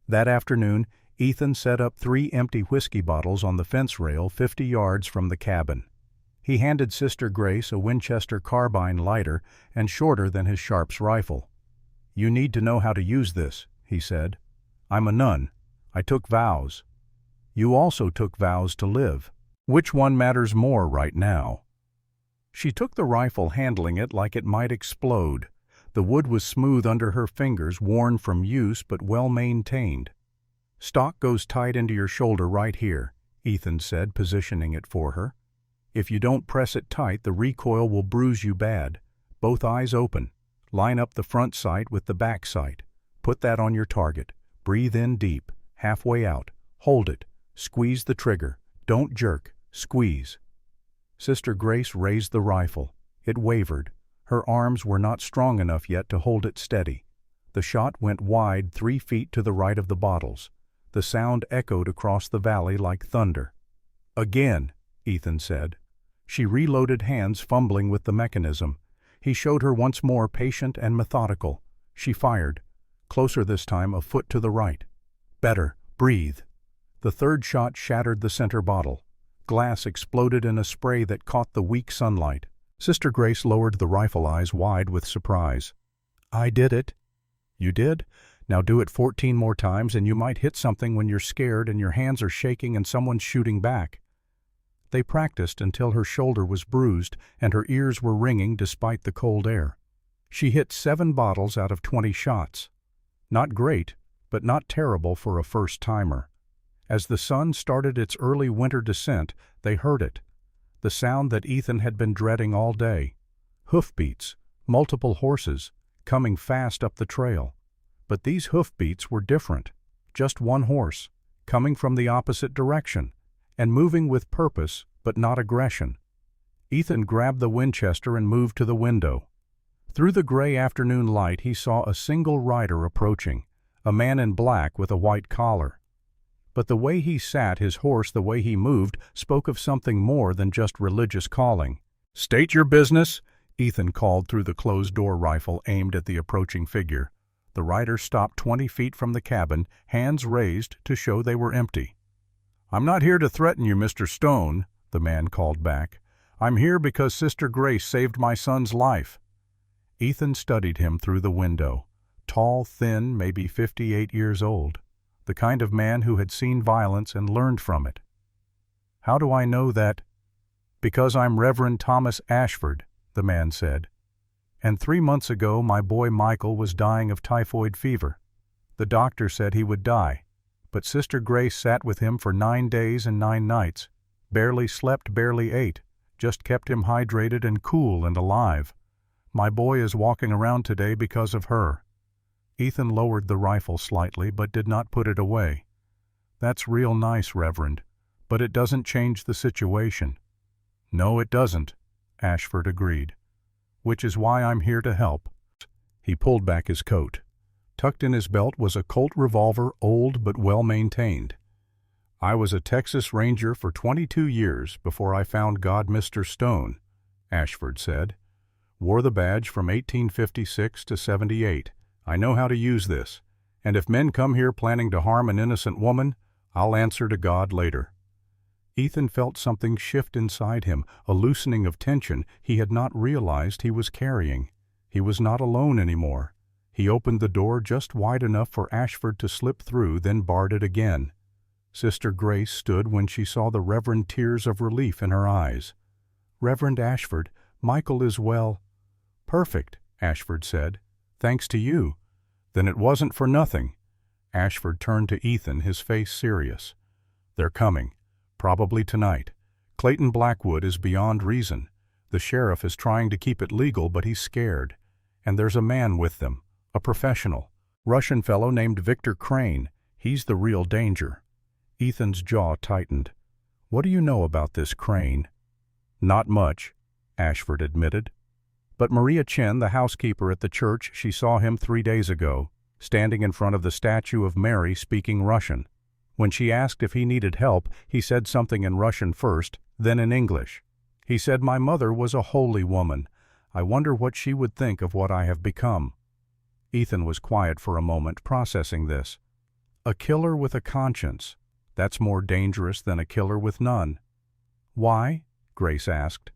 That afternoon, Ethan set up 3 empty whiskey bottles on the fence rail 50 yards from the cabin. He handed Sister Grace a Winchester carbine, lighter and shorter than his Sharps rifle. "You need to know how to use this," he said. "I'm a nun. I took vows. You also took vows to live. Which one matters more right now?" She took the rifle, handling it like it might explode. The wood was smooth under her fingers, worn from use but well maintained. "Stock goes tight into your shoulder right here," Ethan said, positioning it for her. "If you don't press it tight, the recoil will bruise you bad. Both eyes open. Line up the front sight with the back sight. Put that on your target. Breathe in deep, halfway out. Hold it. Squeeze the trigger. Don't jerk. Squeeze. Sister Grace raised the rifle. It wavered. Her arms were not strong enough yet to hold it steady. The shot went wide 3 feet to the right of the bottles. The sound echoed across the valley like thunder. "Again," Ethan said. She reloaded, hands fumbling with the mechanism. He showed her once more, patient and methodical. She fired. Closer this time, a foot to the right. "Better. Breathe." The third shot shattered the center bottle. Glass exploded in a spray that caught the weak sunlight. Sister Grace lowered the rifle, eyes wide with surprise. "I did it." "You did? Now do it 14 more times and you might hit something when you're scared and your hands are shaking and someone's shooting back." They practiced until her shoulder was bruised and her ears were ringing despite the cold air. She hit 7 bottles out of 20 shots. Not great, but not terrible for a first-timer. As the sun started its early winter descent, they heard it. The sound that Ethan had been dreading all day. Hoofbeats, multiple horses, coming fast up the trail. But these hoofbeats were different. Just one horse, coming from the opposite direction, and moving with purpose, but not aggression. Ethan grabbed the Winchester and moved to the window. Through the gray afternoon light he saw a single rider approaching, a man in black with a white collar. But the way he sat his horse, the way he moved, spoke of something more than just religious calling. "State your business," Ethan called through the closed-door rifle aimed at the approaching figure. The rider stopped 20 feet from the cabin, hands raised to show they were empty. "I'm not here to threaten you, Mr. Stone," the man called back. "I'm here because Sister Grace saved my son's life." Ethan studied him through the window. Tall, thin, maybe 58 years old. The kind of man who had seen violence and learned from it. "How do I know that?" "Because I'm Reverend Thomas Ashford," the man said. "And 3 months ago my boy Michael was dying of typhoid fever. The doctor said he would die, but Sister Grace sat with him for 9 days and 9 nights, barely slept, barely ate, just kept him hydrated and cool and alive. My boy is walking around today because of her." Ethan lowered the rifle slightly but did not put it away. "That's real nice, Reverend, but it doesn't change the situation." "No, it doesn't," Ashford agreed. "Which is why I'm here to help." He pulled back his coat. Tucked in his belt was a Colt revolver, old but well-maintained. "I was a Texas Ranger for 22 years before I found God, Mr. Stone," Ashford said. "Wore the badge from 1856 to 78. I know how to use this, and if men come here planning to harm an innocent woman, I'll answer to God later." Ethan felt something shift inside him, a loosening of tension he had not realized he was carrying. He was not alone anymore. He opened the door just wide enough for Ashford to slip through, then barred it again. Sister Grace stood when she saw the reverend tears of relief in her eyes. "Reverend Ashford, Michael is well." "Perfect," Ashford said. "Thanks to you." "Then it wasn't for nothing." Ashford turned to Ethan, his face serious. "They're coming. Probably tonight. Clayton Blackwood is beyond reason. The sheriff is trying to keep it legal, but he's scared. And there's a man with them, a professional. Russian fellow named Victor Crane. He's the real danger." Ethan's jaw tightened. "What do you know about this Crane?" "Not much," Ashford admitted. "But Maria Chen, the housekeeper at the church, she saw him 3 days ago, standing in front of the statue of Mary speaking Russian. When she asked if he needed help, he said something in Russian first, then in English. He said my mother was a holy woman. I wonder what she would think of what I have become." Ethan was quiet for a moment, processing this. A killer with a conscience. That's more dangerous than a killer with none. "Why?" Grace asked.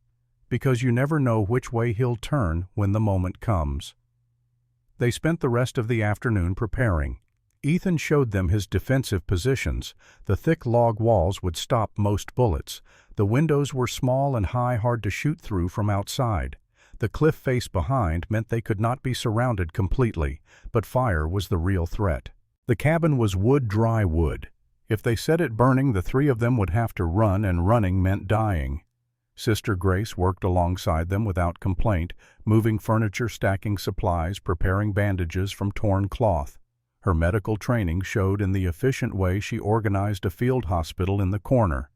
"Because you never know which way he'll turn when the moment comes." They spent the rest of the afternoon preparing. Ethan showed them his defensive positions. The thick log walls would stop most bullets. The windows were small and high, hard to shoot through from outside. The cliff face behind meant they could not be surrounded completely, but fire was the real threat. The cabin was wood, dry wood. If they set it burning, the 3 of them would have to run, and running meant dying. Sister Grace worked alongside them without complaint, moving furniture, stacking supplies, preparing bandages from torn cloth. Her medical training showed in the efficient way she organized a field hospital in the corner.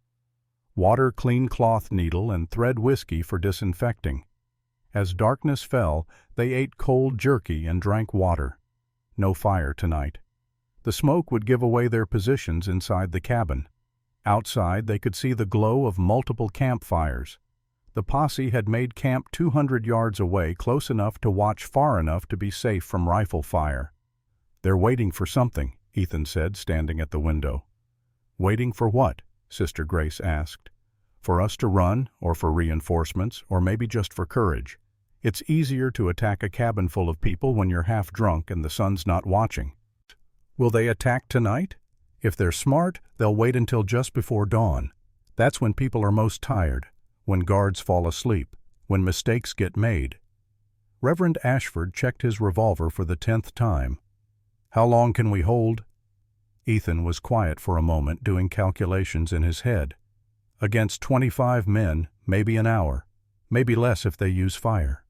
Water, clean cloth needle, and thread whiskey for disinfecting. As darkness fell, they ate cold jerky and drank water. No fire tonight. The smoke would give away their positions inside the cabin. Outside, they could see the glow of multiple campfires. The posse had made camp 200 yards away, close enough to watch, far enough to be safe from rifle fire. "They're waiting for something," Ethan said, standing at the window. "Waiting for what?" Sister Grace asked. "For us to run, or for reinforcements, or maybe just for courage. It's easier to attack a cabin full of people when you're half drunk and the sun's not watching." "Will they attack tonight?" "If they're smart, they'll wait until just before dawn. That's when people are most tired, when guards fall asleep, when mistakes get made." Reverend Ashford checked his revolver for the 10th time. "How long can we hold?" Ethan was quiet for a moment, doing calculations in his head. "Against 25 men, maybe an hour, maybe less if they use fire."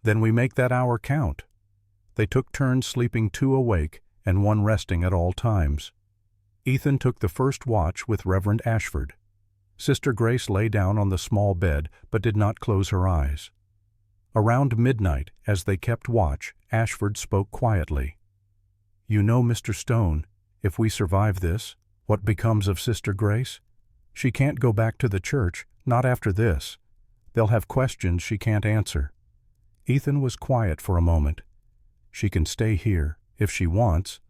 "Then we make that hour count." They took turns sleeping, 2 awake and 1 resting at all times. Ethan took the first watch with Reverend Ashford. Sister Grace lay down on the small bed but did not close her eyes. Around midnight, as they kept watch, Ashford spoke quietly. "You know, Mr. Stone, if we survive this, what becomes of Sister Grace? She can't go back to the church, not after this. They'll have questions she can't answer." Ethan was quiet for a moment. "She can stay here, if she wants."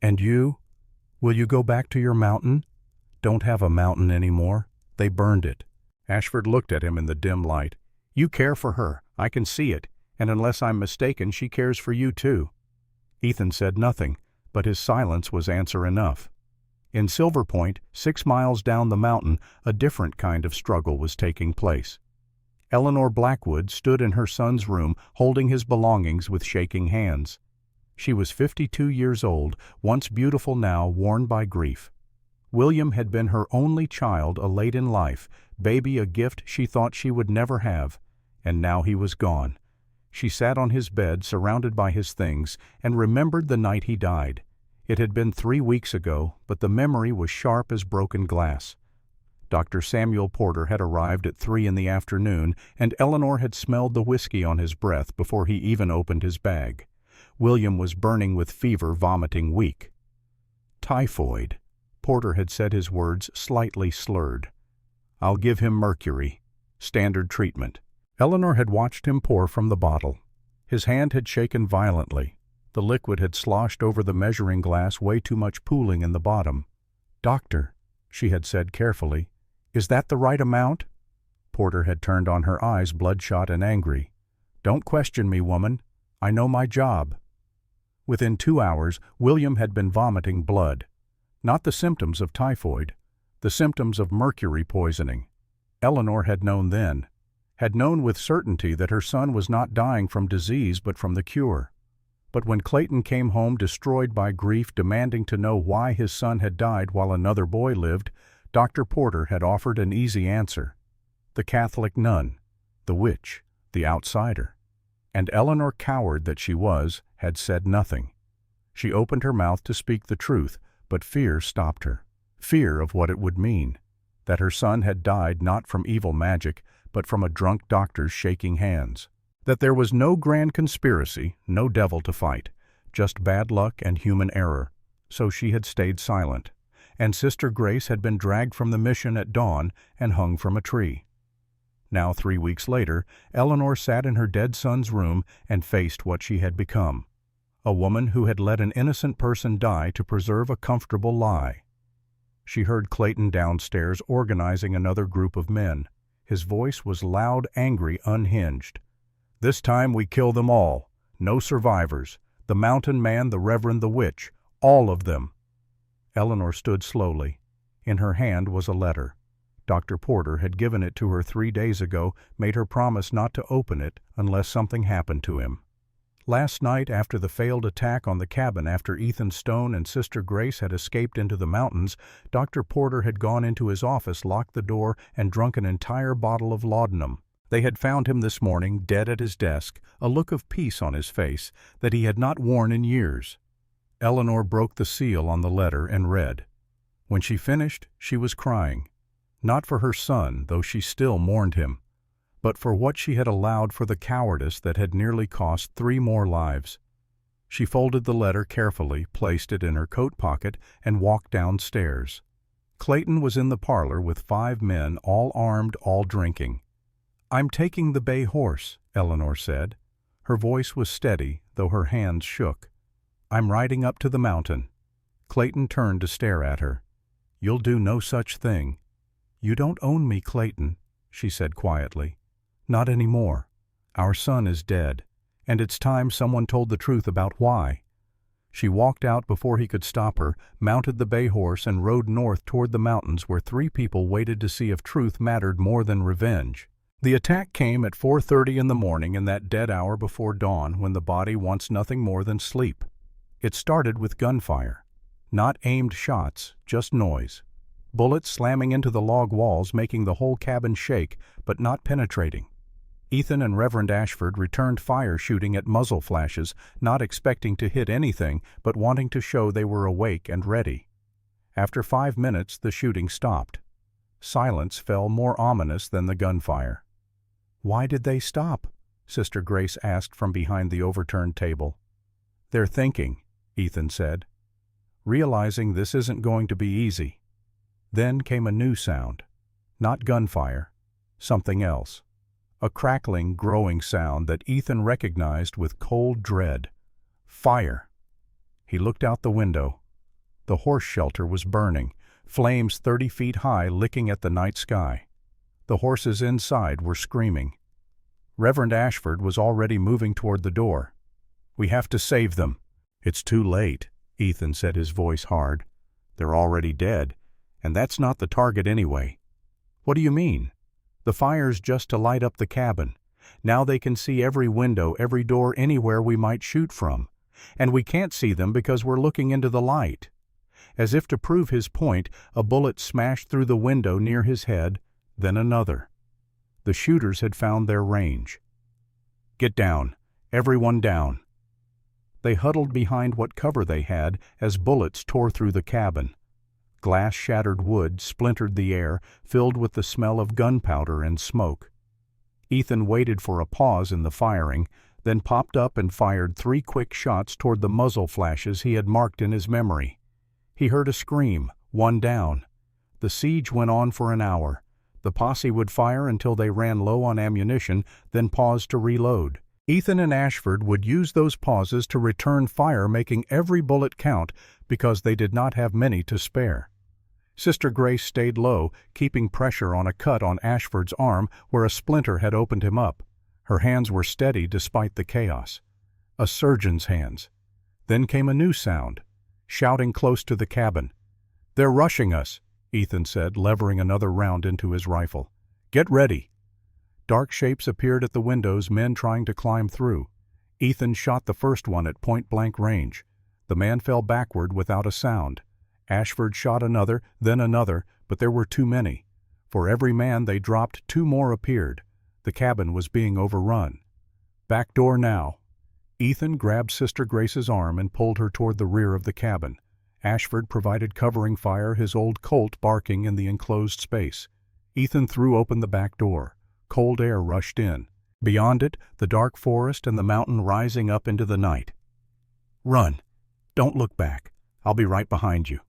"And you? Will you go back to your mountain?" "Don't have a mountain anymore. They burned it." Ashford looked at him in the dim light. "You care for her, I can see it, and unless I'm mistaken, she cares for you too." Ethan said nothing, but his silence was answer enough. In Silver Point, 6 miles down the mountain, a different kind of struggle was taking place. Eleanor Blackwood stood in her son's room, holding his belongings with shaking hands. She was 52 years old, once beautiful, now worn by grief. William had been her only child, a late in life, baby, a gift she thought she would never have, and now he was gone. She sat on his bed, surrounded by his things, and remembered the night he died. It had been 3 weeks ago, but the memory was sharp as broken glass. Dr. Samuel Porter had arrived at 3 in the afternoon, and Eleanor had smelled the whiskey on his breath before he even opened his bag. William was burning with fever, vomiting, weak. "Typhoid." Porter had said his words slightly slurred. "I'll give him mercury. Standard treatment." Eleanor had watched him pour from the bottle. His hand had shaken violently. The liquid had sloshed over the measuring glass, way too much pooling in the bottom. "Doctor," she had said carefully, "is that the right amount?" Porter had turned on her, eyes bloodshot and angry. "Don't question me, woman. I know my job." Within 2 hours, William had been vomiting blood. Not the symptoms of typhoid, the symptoms of mercury poisoning. Eleanor had known then, had known with certainty that her son was not dying from disease but from the cure. But when Clayton came home destroyed by grief, demanding to know why his son had died while another boy lived, Dr. Porter had offered an easy answer. The Catholic nun, the witch, the outsider. And Eleanor, coward that she was, had said nothing. She opened her mouth to speak the truth, but fear stopped her. Fear of what it would mean. That her son had died not from evil magic, but from a drunk doctor's shaking hands. That there was no grand conspiracy, no devil to fight, just bad luck and human error. So she had stayed silent. And Sister Grace had been dragged from the mission at dawn and hung from a tree. Now, 3 weeks later, Eleanor sat in her dead son's room and faced what she had become. A woman who had let an innocent person die to preserve a comfortable lie. She heard Clayton downstairs organizing another group of men. His voice was loud, angry, unhinged. "This time we kill them all. No survivors. The mountain man, the reverend, the witch. All of them." Eleanor stood slowly. In her hand was a letter. Dr. Porter had given it to her 3 days ago, made her promise not to open it unless something happened to him. Last night, after the failed attack on the cabin after Ethan Stone and Sister Grace had escaped into the mountains, Dr. Porter had gone into his office, locked the door, and drunk an entire bottle of laudanum. They had found him this morning, dead at his desk, a look of peace on his face that he had not worn in years. Eleanor broke the seal on the letter and read. When she finished, she was crying. Not for her son, though she still mourned him, but for what she had allowed, for the cowardice that had nearly cost 3 more lives. She folded the letter carefully, placed it in her coat pocket, and walked downstairs. Clayton was in the parlor with 5 men, all armed, all drinking. "I'm taking the bay horse," Eleanor said. Her voice was steady, though her hands shook. "I'm riding up to the mountain." Clayton turned to stare at her. "You'll do no such thing." "You don't own me, Clayton," she said quietly. "Not anymore. Our son is dead, and it's time someone told the truth about why." She walked out before he could stop her, mounted the bay horse, and rode north toward the mountains where 3 people waited to see if truth mattered more than revenge. The attack came at 4:30 in the morning, in that dead hour before dawn when the body wants nothing more than sleep. It started with gunfire. Not aimed shots, just noise. Bullets slamming into the log walls, making the whole cabin shake, but not penetrating. Ethan and Reverend Ashford returned fire, shooting at muzzle flashes, not expecting to hit anything, but wanting to show they were awake and ready. After 5 minutes, the shooting stopped. Silence fell, more ominous than the gunfire. "Why did they stop?" Sister Grace asked from behind the overturned table. "They're thinking," Ethan said, "realizing this isn't going to be easy." Then came a new sound. Not gunfire. Something else. A crackling, growing sound that Ethan recognized with cold dread. Fire. He looked out the window. The horse shelter was burning, flames 30 feet high licking at the night sky. The horses inside were screaming. Reverend Ashford was already moving toward the door. "We have to save them." "It's too late," Ethan said, his voice hard. "They're already dead, and that's not the target anyway." "What do you mean?" "The fire's just to light up the cabin. Now they can see every window, every door, anywhere we might shoot from. And we can't see them because we're looking into the light." As if to prove his point, a bullet smashed through the window near his head, then another. The shooters had found their range. "Get down. Everyone down." They huddled behind what cover they had as bullets tore through the cabin. Glass-shattered wood splintered the air, filled with the smell of gunpowder and smoke. Ethan waited for a pause in the firing, then popped up and fired 3 quick shots toward the muzzle flashes he had marked in his memory. He heard a scream, one down. The siege went on for an hour. The posse would fire until they ran low on ammunition, then pause to reload. Ethan and Ashford would use those pauses to return fire, making every bullet count because they did not have many to spare. Sister Grace stayed low, keeping pressure on a cut on Ashford's arm where a splinter had opened him up. Her hands were steady despite the chaos. A surgeon's hands. Then came a new sound, shouting close to the cabin. "They're rushing us," Ethan said, levering another round into his rifle. "Get ready." Dark shapes appeared at the windows, men trying to climb through. Ethan shot the first one at point-blank range. The man fell backward without a sound. Ashford shot another, then another, but there were too many. For every man they dropped, 2 more appeared. The cabin was being overrun. "Back door now." Ethan grabbed Sister Grace's arm and pulled her toward the rear of the cabin. Ashford provided covering fire, his old Colt barking in the enclosed space. Ethan threw open the back door. Cold air rushed in. Beyond it, the dark forest and the mountain rising up into the night. "Run. Don't look back. I'll be right behind you."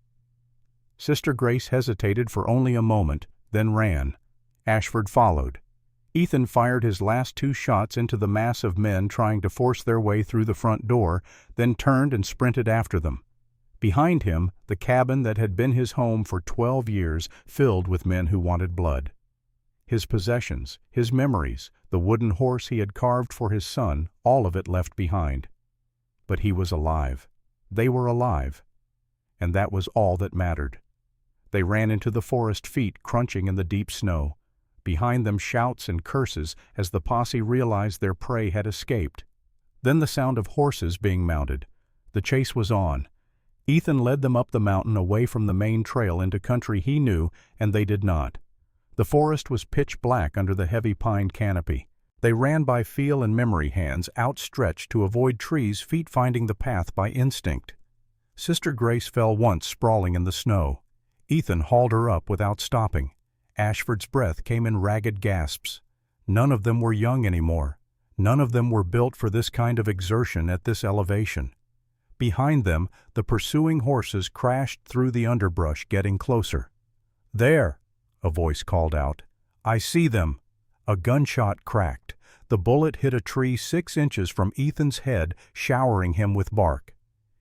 Sister Grace hesitated for only a moment, then ran. Ashford followed. Ethan fired his last 2 shots into the mass of men trying to force their way through the front door, then turned and sprinted after them. Behind him, the cabin that had been his home for 12 years, filled with men who wanted blood. His possessions, his memories, the wooden horse he had carved for his son, all of it left behind. But he was alive. They were alive. And that was all that mattered. They ran into the forest, feet crunching in the deep snow. Behind them, shouts and curses as the posse realized their prey had escaped. Then the sound of horses being mounted. The chase was on. Ethan led them up the mountain away from the main trail into country he knew and they did not. The forest was pitch black under the heavy pine canopy. They ran by feel and memory, hands outstretched to avoid trees, feet finding the path by instinct. Sister Grace fell once, sprawling in the snow. Ethan hauled her up without stopping. Ashford's breath came in ragged gasps. None of them were young anymore. None of them were built for this kind of exertion at this elevation. Behind them, the pursuing horses crashed through the underbrush, getting closer. "There!" a voice called out. "I see them!" A gunshot cracked. The bullet hit a tree 6 inches from Ethan's head, showering him with bark.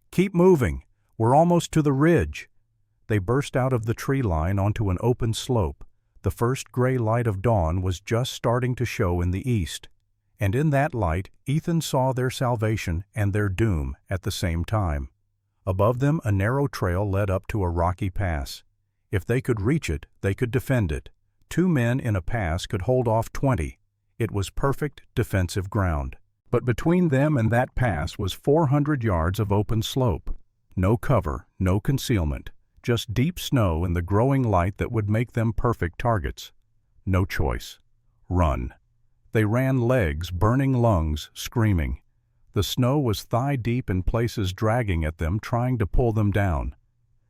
"Keep moving! We're almost to the ridge!" They burst out of the tree line onto an open slope. The first gray light of dawn was just starting to show in the east. And in that light, Ethan saw their salvation and their doom at the same time. Above them, a narrow trail led up to a rocky pass. If they could reach it, they could defend it. 2 men in a pass could hold off 20. It was perfect defensive ground. But between them and that pass was 400 yards of open slope. No cover, no concealment, just deep snow and the growing light that would make them perfect targets. No choice. Run. They ran, legs, burning lungs, screaming. The snow was thigh-deep in places, dragging at them, trying to pull them down.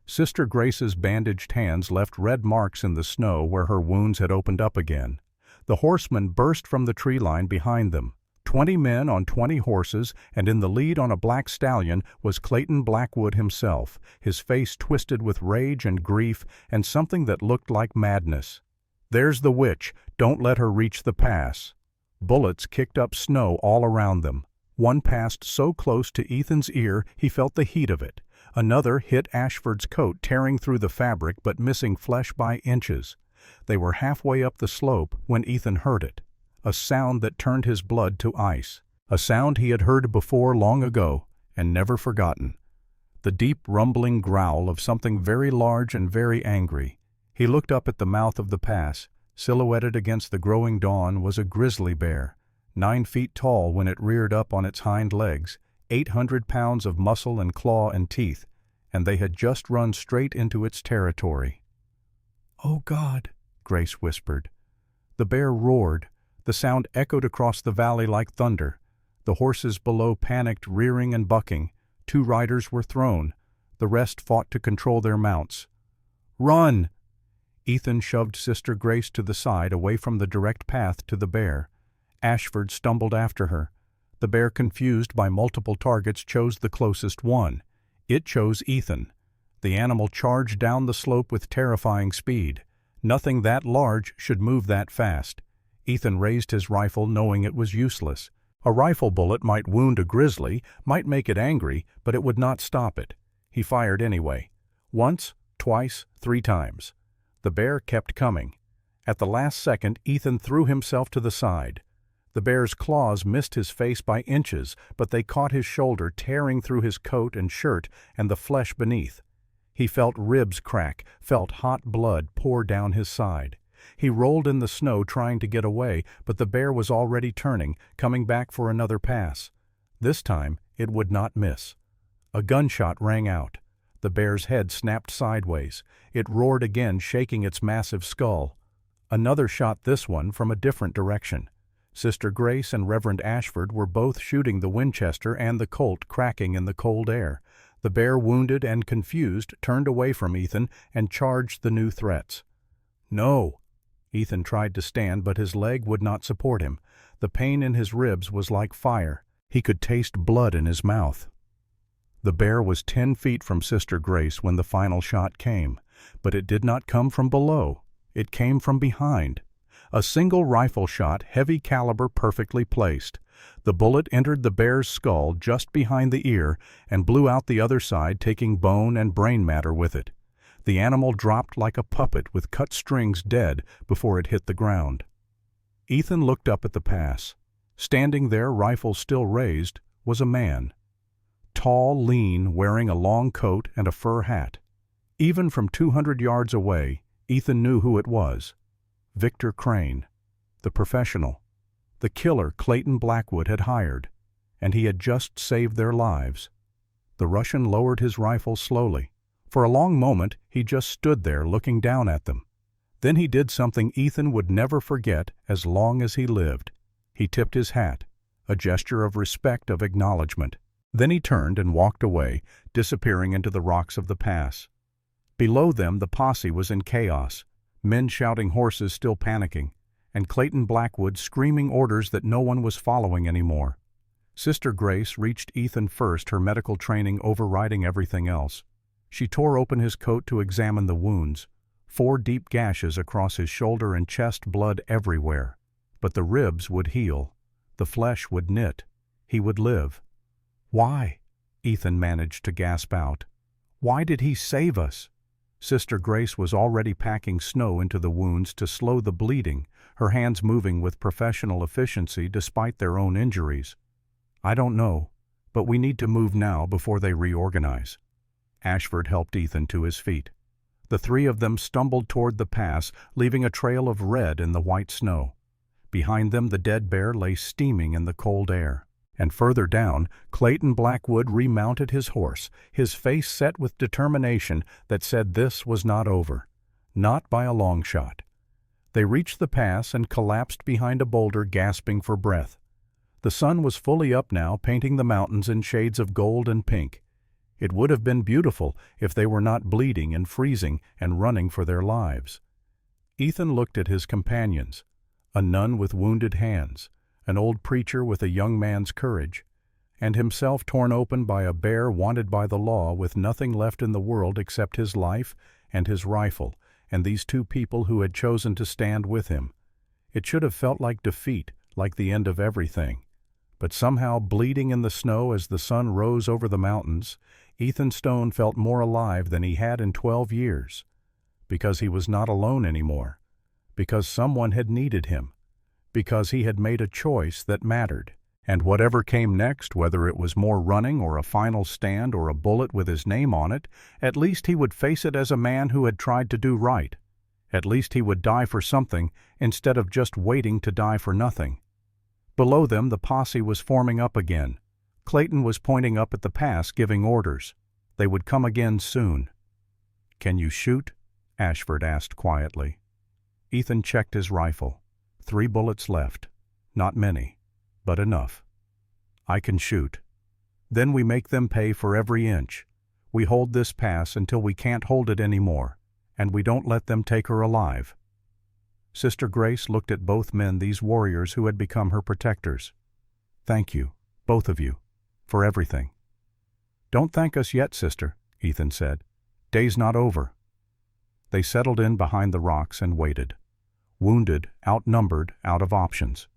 Sister Grace's bandaged hands left red marks in the snow where her wounds had opened up again. The horsemen burst from the tree line behind them. 20 men on 20 horses, and in the lead on a black stallion was Clayton Blackwood himself, his face twisted with rage and grief and something that looked like madness. "There's the witch. Don't let her reach the pass." Bullets kicked up snow all around them. One passed so close to Ethan's ear he felt the heat of it. Another hit Ashford's coat, tearing through the fabric but missing flesh by inches. They were halfway up the slope when Ethan heard it. A sound that turned his blood to ice. A sound he had heard before long ago and never forgotten. The deep rumbling growl of something very large and very angry. He looked up at the mouth of the pass. Silhouetted against the growing dawn was a grizzly bear, 9 feet tall when it reared up on its hind legs, 800 pounds of muscle and claw and teeth, and they had just run straight into its territory. "Oh, God," Grace whispered. The bear roared. The sound echoed across the valley like thunder. The horses below panicked, rearing and bucking. 2 riders were thrown. The rest fought to control their mounts. "Run!" Ethan shoved Sister Grace to the side, away from the direct path to the bear. Ashford stumbled after her. The bear, confused by multiple targets, chose the closest one. It chose Ethan. The animal charged down the slope with terrifying speed. Nothing that large should move that fast. Ethan raised his rifle, knowing it was useless. A rifle bullet might wound a grizzly, might make it angry, but it would not stop it. He fired anyway. Once, twice, 3 times. The bear kept coming. At the last second, Ethan threw himself to the side. The bear's claws missed his face by inches, but they caught his shoulder, tearing through his coat and shirt and the flesh beneath. He felt ribs crack, felt hot blood pour down his side. He rolled in the snow trying to get away, but the bear was already turning, coming back for another pass. This time, it would not miss. A gunshot rang out. The bear's head snapped sideways. It roared again, shaking its massive skull. Another shot, this one from a different direction. Sister Grace and Reverend Ashford were both shooting the Winchester and the Colt, cracking in the cold air. The bear, wounded and confused, turned away from Ethan and charged the new threats. "No!" Ethan tried to stand, but his leg would not support him. The pain in his ribs was like fire. He could taste blood in his mouth. The bear was 10 feet from Sister Grace when the final shot came, but it did not come from below. It came from behind. A single rifle shot, heavy caliber, perfectly placed. The bullet entered the bear's skull just behind the ear and blew out the other side, taking bone and brain matter with it. The animal dropped like a puppet with cut strings, dead before it hit the ground. Ethan looked up at the pass. Standing there, rifle still raised, was a man. Tall, lean, wearing a long coat and a fur hat. Even from 200 yards away, Ethan knew who it was. Victor Crane, the professional. The killer Clayton Blackwood had hired. and he had just saved their lives. The Russian lowered his rifle slowly. For a long moment, he just stood there looking down at them. Then he did something Ethan would never forget as long as he lived. He tipped his hat, a gesture of respect, of acknowledgement. Then he turned and walked away, disappearing into the rocks of the pass. Below them, the posse was in chaos, men shouting, horses still panicking, and Clayton Blackwood screaming orders that no one was following anymore. Sister Grace reached Ethan first, her medical training overriding everything else. She tore open his coat to examine the wounds. 4 deep gashes across his shoulder and chest, blood everywhere. But the ribs would heal. The flesh would knit. He would live. "Why?" Ethan managed to gasp out. "Why did he save us?" Sister Grace was already packing snow into the wounds to slow the bleeding, her hands moving with professional efficiency despite their own injuries. "I don't know, but we need to move now before they reorganize." Ashford helped Ethan to his feet. The 3 of them stumbled toward the pass, leaving a trail of red in the white snow. Behind them, the dead bear lay steaming in the cold air. And further down, Clayton Blackwood remounted his horse, his face set with determination that said this was not over. Not by a long shot. They reached the pass and collapsed behind a boulder, gasping for breath. The sun was fully up now, painting the mountains in shades of gold and pink. It would have been beautiful if they were not bleeding and freezing and running for their lives. Ethan looked at his companions, a nun with wounded hands, an old preacher with a young man's courage, and himself torn open by a bear wanted by the law with nothing left in the world except his life and his rifle, and these 2 people who had chosen to stand with him. It should have felt like defeat, like the end of everything. But somehow, bleeding in the snow as the sun rose over the mountains, Ethan Stone felt more alive than he had in 12 years. Because he was not alone anymore. Because someone had needed him. Because he had made a choice that mattered. And whatever came next, whether it was more running or a final stand or a bullet with his name on it, at least he would face it as a man who had tried to do right. At least he would die for something instead of just waiting to die for nothing. Below them, the posse was forming up again. Clayton was pointing up at the pass, giving orders. They would come again soon. "Can you shoot?" Ashford asked quietly. Ethan checked his rifle. 3 bullets left. Not many, but enough. "I can shoot." "Then we make them pay for every inch. We hold this pass until we can't hold it anymore, and we don't let them take her alive." Sister Grace looked at both men, these warriors who had become her protectors. "Thank you, both of you, for everything." "Don't thank us yet, sister," Ethan said. "Day's not over." They settled in behind the rocks and waited. Wounded, outnumbered, out of options.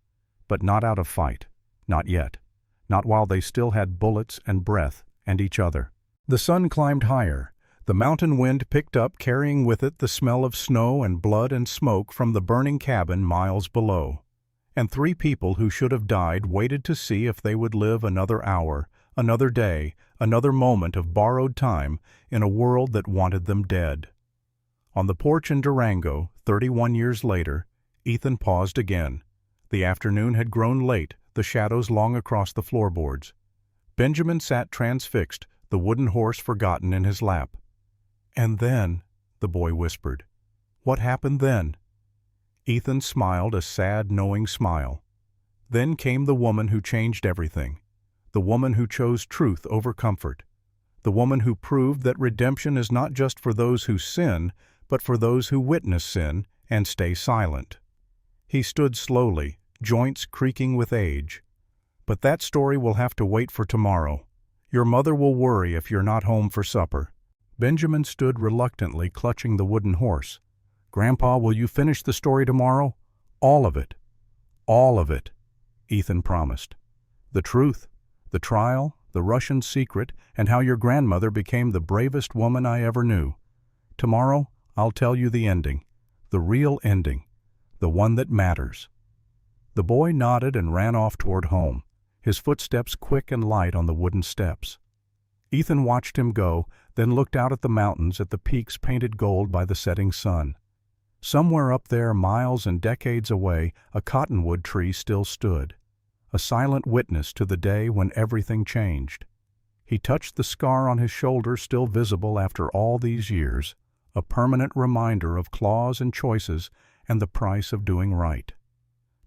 But not out of fight. Not yet. Not while they still had bullets and breath and each other. The sun climbed higher. The mountain wind picked up, carrying with it the smell of snow and blood and smoke from the burning cabin miles below. And 3 people who should have died waited to see if they would live another hour, another day, another moment of borrowed time in a world that wanted them dead. On the porch in Durango, 31 years later, Ethan paused again. The afternoon had grown late, the shadows long across the floorboards. Benjamin sat transfixed, the wooden horse forgotten in his lap. "And then," the boy whispered. "What happened then?" Ethan smiled a sad, knowing smile. Then came the woman who changed everything. The woman who chose truth over comfort. The woman who proved that redemption is not just for those who sin, but for those who witness sin and stay silent. He stood slowly, joints creaking with age. "But that story will have to wait for tomorrow. Your mother will worry if you're not home for supper." Benjamin stood reluctantly, clutching the wooden horse. "Grandpa, will you finish the story tomorrow?" "All of it." "All of it," Ethan promised. "The truth, the trial, the Russian secret, and how your grandmother became the bravest woman I ever knew. Tomorrow, I'll tell you the ending, the real ending, the one that matters." The boy nodded and ran off toward home, his footsteps quick and light on the wooden steps. Ethan watched him go, then looked out at the mountains, at the peaks painted gold by the setting sun. Somewhere up there, miles and decades away, a cottonwood tree still stood. a silent witness to the day when everything changed. He touched the scar on his shoulder still visible after all these years, a permanent reminder of claws and choices and the price of doing right.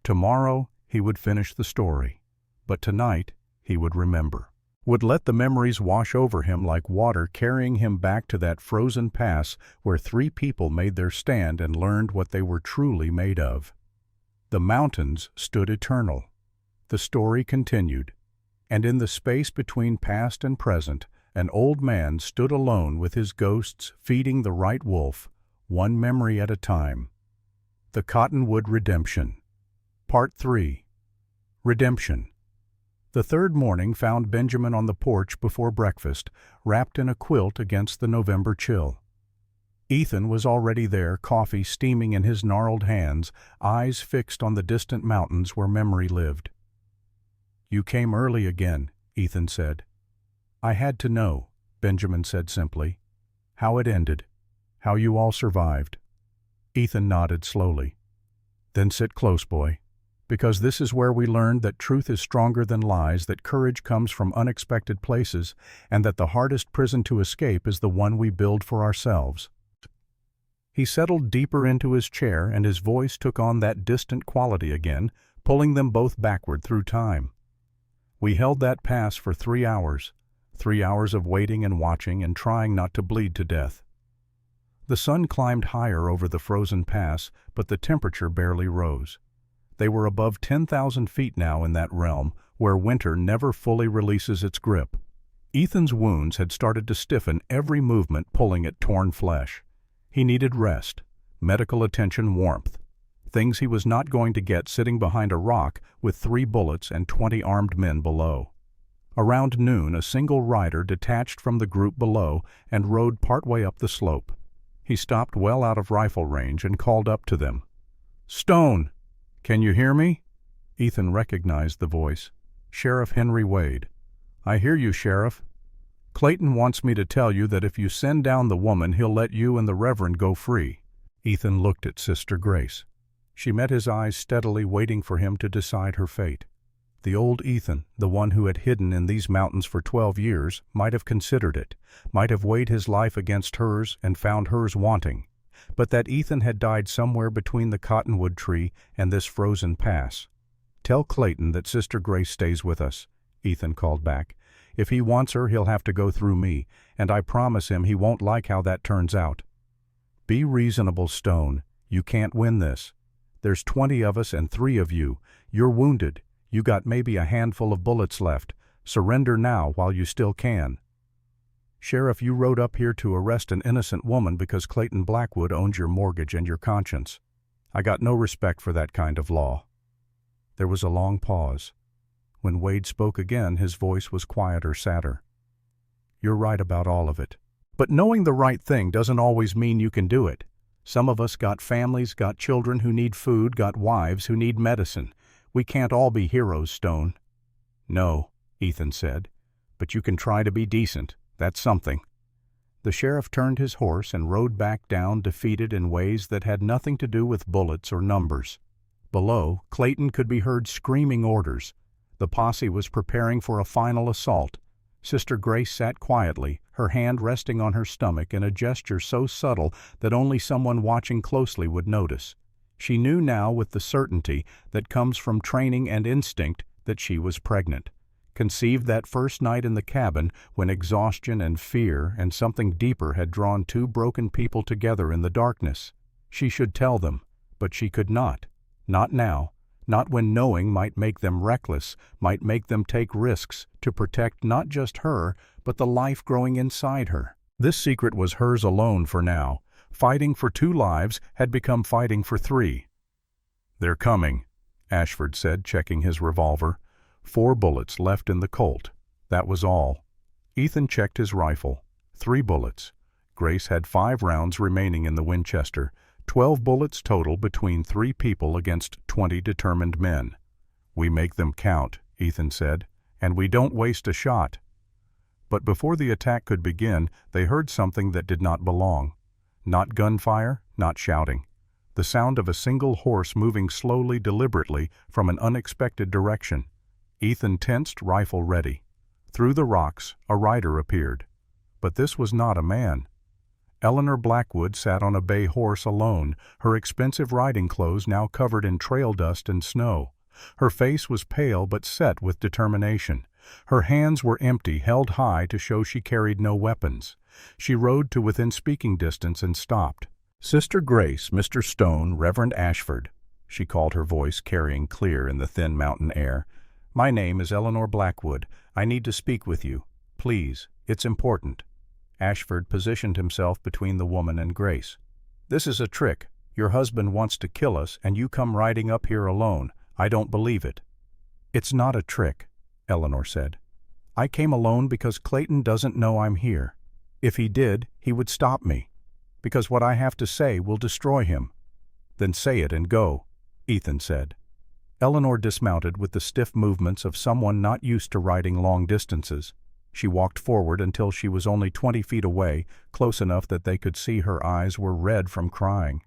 Tomorrow he would finish the story, but tonight he would remember. Would let the memories wash over him like water, carrying him back to that frozen pass where 3 people made their stand and learned what they were truly made of. The mountains stood eternal. The story continued, and in the space between past and present, an old man stood alone with his ghosts feeding the right wolf, one memory at a time. The Cottonwood Redemption. Part 3. Redemption. The third morning found Benjamin on the porch before breakfast, wrapped in a quilt against the November chill. Ethan was already there, coffee steaming in his gnarled hands, eyes fixed on the distant mountains where memory lived. "You came early again," Ethan said. "I had to know," Benjamin said simply. "How it ended. How you all survived." Ethan nodded slowly. "Then sit close, boy. Because this is where we learned that truth is stronger than lies, that courage comes from unexpected places, and that the hardest prison to escape is the one we build for ourselves." He settled deeper into his chair, and his voice took on that distant quality again, pulling them both backward through time. "We held that pass for 3 hours, 3 hours of waiting and watching and trying not to bleed to death. The sun climbed higher over the frozen pass, but the temperature barely rose. They were above 10,000 feet now in that realm, where winter never fully releases its grip. Ethan's wounds had started to stiffen, every movement pulling at torn flesh. He needed rest, medical attention, warmth. Things he was not going to get sitting behind a rock with 3 bullets and 20 armed men below. Around noon, a single rider detached from the group below and rode partway up the slope. He stopped well out of rifle range and called up to them. "Stone! Can you hear me?" Ethan recognized the voice. Sheriff Henry Wade. "I hear you, Sheriff. Clayton wants me to tell you that if you send down the woman, he'll let you and the Reverend go free." Ethan looked at Sister Grace. She met his eyes steadily, waiting for him to decide her fate. The old Ethan, the one who had hidden in these mountains for 12 years, might have considered it, might have weighed his life against hers and found hers wanting. But that Ethan had died somewhere between the cottonwood tree and this frozen pass. "Tell Clayton that Sister Grace stays with us," Ethan called back. "If he wants her, he'll have to go through me, and I promise him he won't like how that turns out." "Be reasonable, Stone. You can't win this. There's 20 of us and 3 of you. You're wounded. You got maybe a handful of bullets left. Surrender now while you still can." "Sheriff, you rode up here to arrest an innocent woman because Clayton Blackwood owns your mortgage and your conscience. I got no respect for that kind of law." There was a long pause. When Wade spoke again, his voice was quieter, sadder. "You're right about all of it. But knowing the right thing doesn't always mean you can do it. Some of us got families, got children who need food, got wives who need medicine. We can't all be heroes, Stone." "No," Ethan said, "but you can try to be decent. That's something." The sheriff turned his horse and rode back down, defeated in ways that had nothing to do with bullets or numbers. Below, Clayton could be heard screaming orders. The posse was preparing for a final assault. Sister Grace sat quietly, her hand resting on her stomach in a gesture so subtle that only someone watching closely would notice. She knew now with the certainty that comes from training and instinct that she was pregnant. Conceived that first night in the cabin when exhaustion and fear and something deeper had drawn 2 broken people together in the darkness. She should tell them, but she could not. Not now. Not when knowing might make them reckless, might make them take risks to protect not just her, but the life growing inside her. This secret was hers alone for now. Fighting for 2 lives had become fighting for 3. "They're coming," Ashford said, checking his revolver. 4 bullets left in the Colt. That was all. Ethan checked his rifle. 3 bullets. Grace had 5 rounds remaining in the Winchester. 12 bullets total between 3 people against 20 determined men. "We make them count," Ethan said, "and we don't waste a shot." But before the attack could begin, they heard something that did not belong. Not gunfire, not shouting. The sound of a single horse moving slowly, deliberately, from an unexpected direction. Ethan tensed, rifle ready. Through the rocks, a rider appeared. But this was not a man. Eleanor Blackwood sat on a bay horse alone, her expensive riding clothes now covered in trail dust and snow. Her face was pale but set with determination. Her hands were empty, held high to show she carried no weapons. She rode to within speaking distance and stopped. "Sister Grace, Mr. Stone, Reverend Ashford," she called, her voice carrying clear in the thin mountain air. "My name is Eleanor Blackwood. I need to speak with you. Please, it's important." Ashford positioned himself between the woman and Grace. "This is a trick. Your husband wants to kill us, and you come riding up here alone. I don't believe it." "It's not a trick," Eleanor said. "I came alone because Clayton doesn't know I'm here. If he did, he would stop me. Because what I have to say will destroy him." "Then say it and go," Ethan said. Eleanor dismounted with the stiff movements of someone not used to riding long distances. She walked forward until she was only 20 feet away, close enough that they could see her eyes were red from crying.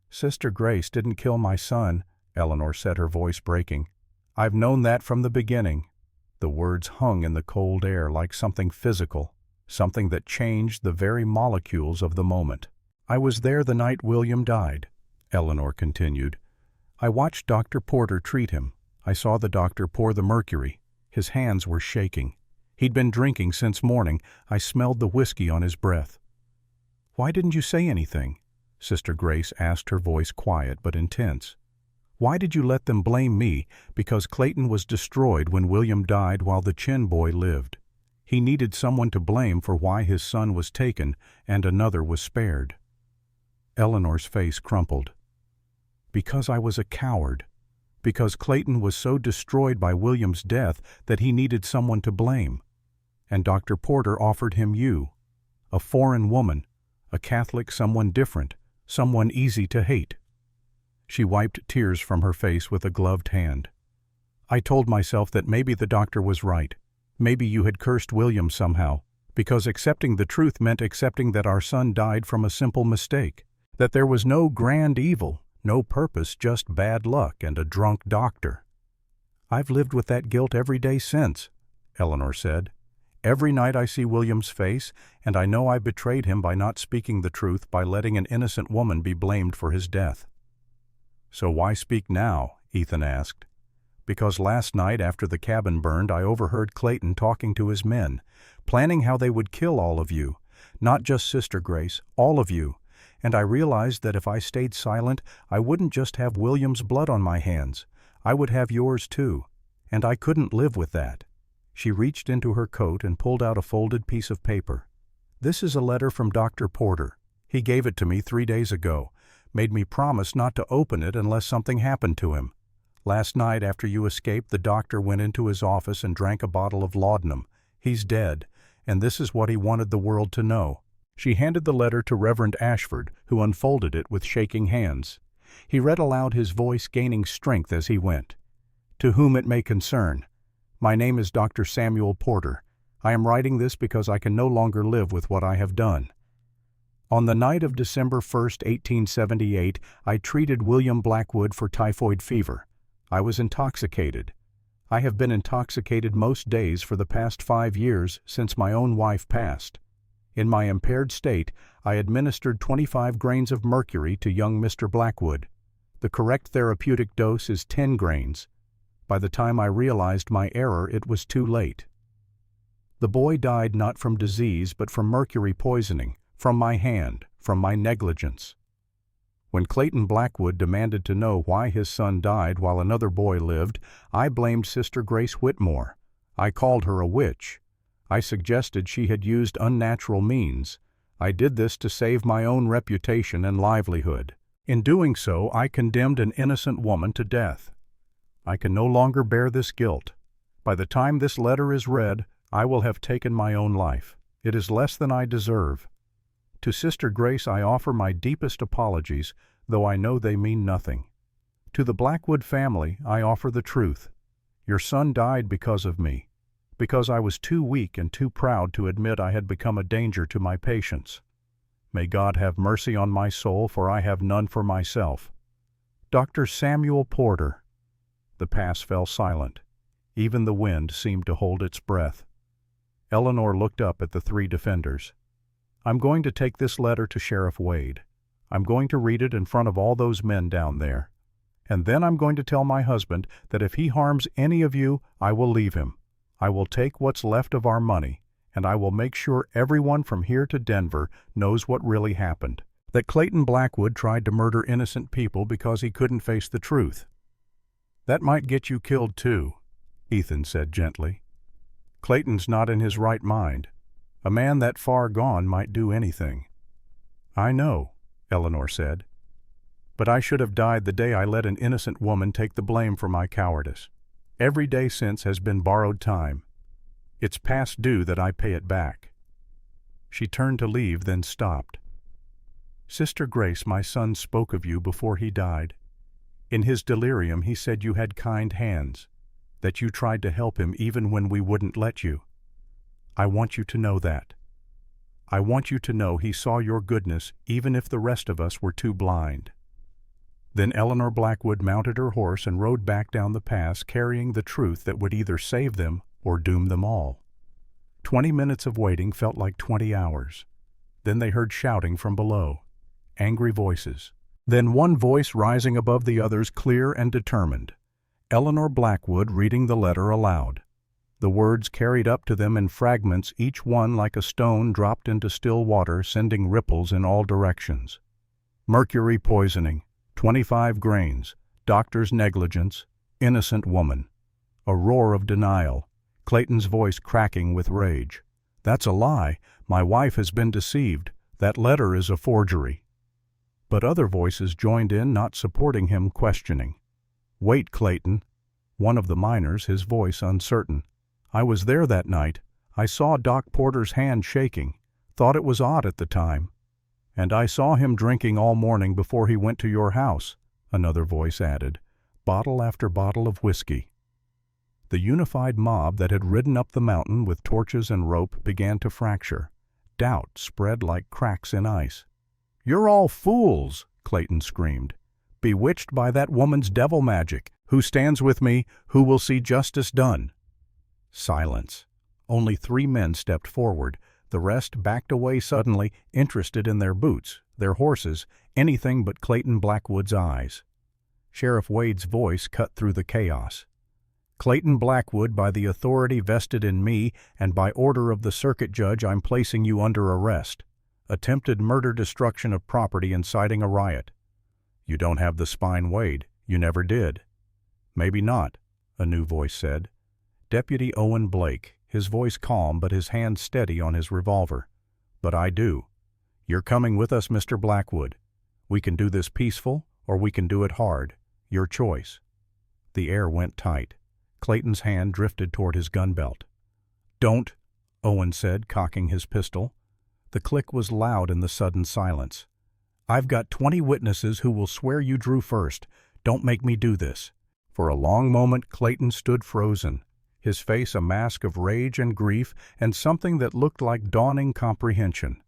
"Sister Grace didn't kill my son," Eleanor said, her voice breaking. "I've known that from the beginning." The words hung in the cold air like something physical, something that changed the very molecules of the moment. "I was there the night William died," Eleanor continued. "I watched Dr. Porter treat him. I saw the doctor pour the mercury. His hands were shaking. He'd been drinking since morning. I smelled the whiskey on his breath." "Why didn't you say anything?" Sister Grace asked, her voice quiet but intense. "Why did you let them blame me because Clayton was destroyed when William died while the Chin boy lived? He needed someone to blame for why his son was taken and another was spared." Eleanor's face crumpled. "Because I was a coward. Because Clayton was so destroyed by William's death that he needed someone to blame. And Dr. Porter offered him you, a foreign woman, a Catholic, someone different, someone easy to hate." She wiped tears from her face with a gloved hand. "I told myself that maybe the doctor was right. Maybe you had cursed William somehow, because accepting the truth meant accepting that our son died from a simple mistake, that there was no grand evil, no purpose, just bad luck and a drunk doctor." "I've lived with that guilt every day since," Eleanor said. "Every night I see William's face, and I know I betrayed him by not speaking the truth, by letting an innocent woman be blamed for his death." "So why speak now?" Ethan asked. "Because last night after the cabin burned, I overheard Clayton talking to his men, planning how they would kill all of you, not just Sister Grace, all of you. And I realized that if I stayed silent, I wouldn't just have William's blood on my hands. I would have yours too. And I couldn't live with that." She reached into her coat and pulled out a folded piece of paper. "This is a letter from Dr. Porter. He gave it to me 3 days ago, made me promise not to open it unless something happened to him. Last night after you escaped, the doctor went into his office and drank a bottle of laudanum. He's dead, and this is what he wanted the world to know." She handed the letter to Reverend Ashford, who unfolded it with shaking hands. He read aloud, his voice gaining strength as he went. "To whom it may concern. My name is Dr. Samuel Porter. I am writing this because I can no longer live with what I have done. On the night of December 1st, 1878, I treated William Blackwood for typhoid fever. I was intoxicated. I have been intoxicated most days for the past 5 years since my own wife passed. In my impaired state, I administered 25 grains of mercury to young Mr. Blackwood. The correct therapeutic dose is 10 grains. By the time I realized my error, it was too late. The boy died not from disease but from mercury poisoning, from my hand, from my negligence. When Clayton Blackwood demanded to know why his son died while another boy lived, I blamed Sister Grace Whitmore. I called her a witch. I suggested she had used unnatural means. I did this to save my own reputation and livelihood. In doing so, I condemned an innocent woman to death. I can no longer bear this guilt. By the time this letter is read, I will have taken my own life. It is less than I deserve. To Sister Grace I offer my deepest apologies, though I know they mean nothing. To the Blackwood family I offer the truth. Your son died because of me, because I was too weak and too proud to admit I had become a danger to my patients. May God have mercy on my soul, for I have none for myself. Dr. Samuel Porter." The pass fell silent. Even the wind seemed to hold its breath. Eleanor looked up at the three defenders. "I'm going to take this letter to Sheriff Wade. I'm going to read it in front of all those men down there. And then I'm going to tell my husband that if he harms any of you, I will leave him. I will take what's left of our money, and I will make sure everyone from here to Denver knows what really happened. That Clayton Blackwood tried to murder innocent people because he couldn't face the truth." "That might get you killed too," Ethan said gently. "Clayton's not in his right mind. A man that far gone might do anything." "I know," Eleanor said. "But I should have died the day I let an innocent woman take the blame for my cowardice. Every day since has been borrowed time. It's past due that I pay it back." She turned to leave, then stopped. "Sister Grace, my son spoke of you before he died. In his delirium he said you had kind hands, that you tried to help him even when we wouldn't let you. I want you to know that. I want you to know he saw your goodness even if the rest of us were too blind." Then Eleanor Blackwood mounted her horse and rode back down the pass, carrying the truth that would either save them or doom them all. 20 minutes of waiting felt like 20 hours. Then they heard shouting from below, angry voices. Then one voice rising above the others, clear and determined. Eleanor Blackwood reading the letter aloud. The words carried up to them in fragments, each one like a stone dropped into still water, sending ripples in all directions. "Mercury poisoning, 25 grains, doctor's negligence, innocent woman." A roar of denial, Clayton's voice cracking with rage. "That's a lie. My wife has been deceived. That letter is a forgery." But other voices joined in, not supporting him, questioning. "Wait, Clayton." One of the miners, his voice uncertain. "I was there that night. I saw Doc Porter's hand shaking. Thought it was odd at the time. And I saw him drinking all morning before he went to your house," another voice added. Bottle after bottle of whiskey. The unified mob that had ridden up the mountain with torches and rope began to fracture. Doubt spread like cracks in ice. "You're all fools," Clayton screamed. "Bewitched by that woman's devil magic. Who stands with me? Who will see justice done?" Silence. Only 3 men stepped forward. The rest backed away suddenly, interested in their boots, their horses, anything but Clayton Blackwood's eyes. Sheriff Wade's voice cut through the chaos. "Clayton Blackwood, by the authority vested in me and by order of the circuit judge, I'm placing you under arrest. Attempted murder, destruction of property, inciting a riot." "You don't have the spine, Wade. You never did." "Maybe not," a new voice said. Deputy Owen Blake, his voice calm but his hand steady on his revolver. "But I do. You're coming with us, Mr. Blackwood. We can do this peaceful, or we can do it hard. Your choice." The air went tight. Clayton's hand drifted toward his gun belt. "Don't," Owen said, cocking his pistol. The click was loud in the sudden silence. "I've got 20 witnesses who will swear you drew first. Don't make me do this." For a long moment Clayton stood frozen, his face a mask of rage and grief and something that looked like dawning comprehension.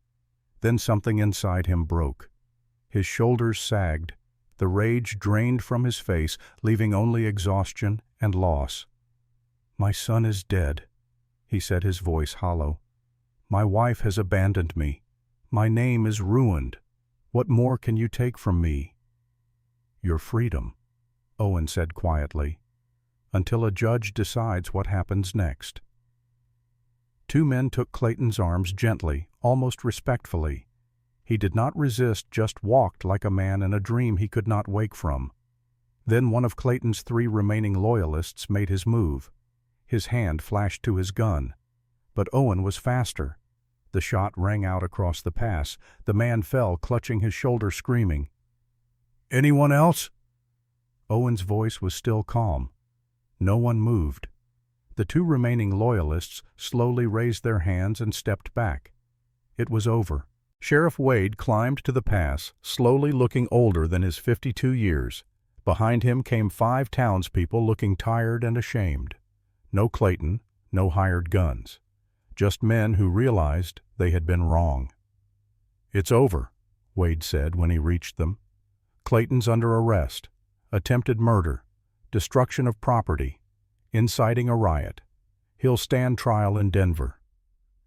Then something inside him broke. His shoulders sagged. The rage drained from his face, leaving only exhaustion and loss. "My son is dead," he said, his voice hollow. "My wife has abandoned me. My name is ruined. What more can you take from me?" "Your freedom," Owen said quietly, "until a judge decides what happens next." 2 men took Clayton's arms gently, almost respectfully. He did not resist, just walked like a man in a dream he could not wake from. Then one of Clayton's 3 remaining loyalists made his move. His hand flashed to his gun. But Owen was faster. The shot rang out across the pass. The man fell, clutching his shoulder, screaming. "Anyone else?" Owen's voice was still calm. No one moved. The 2 remaining loyalists slowly raised their hands and stepped back. It was over. Sheriff Wade climbed to the pass, slowly, looking older than his 52 years. Behind him came 5 townspeople looking tired and ashamed. No Clayton, no hired guns. Just men who realized they had been wrong. "It's over," Wade said when he reached them. "Clayton's under arrest. Attempted murder. Destruction of property. inciting a riot. He'll stand trial in Denver."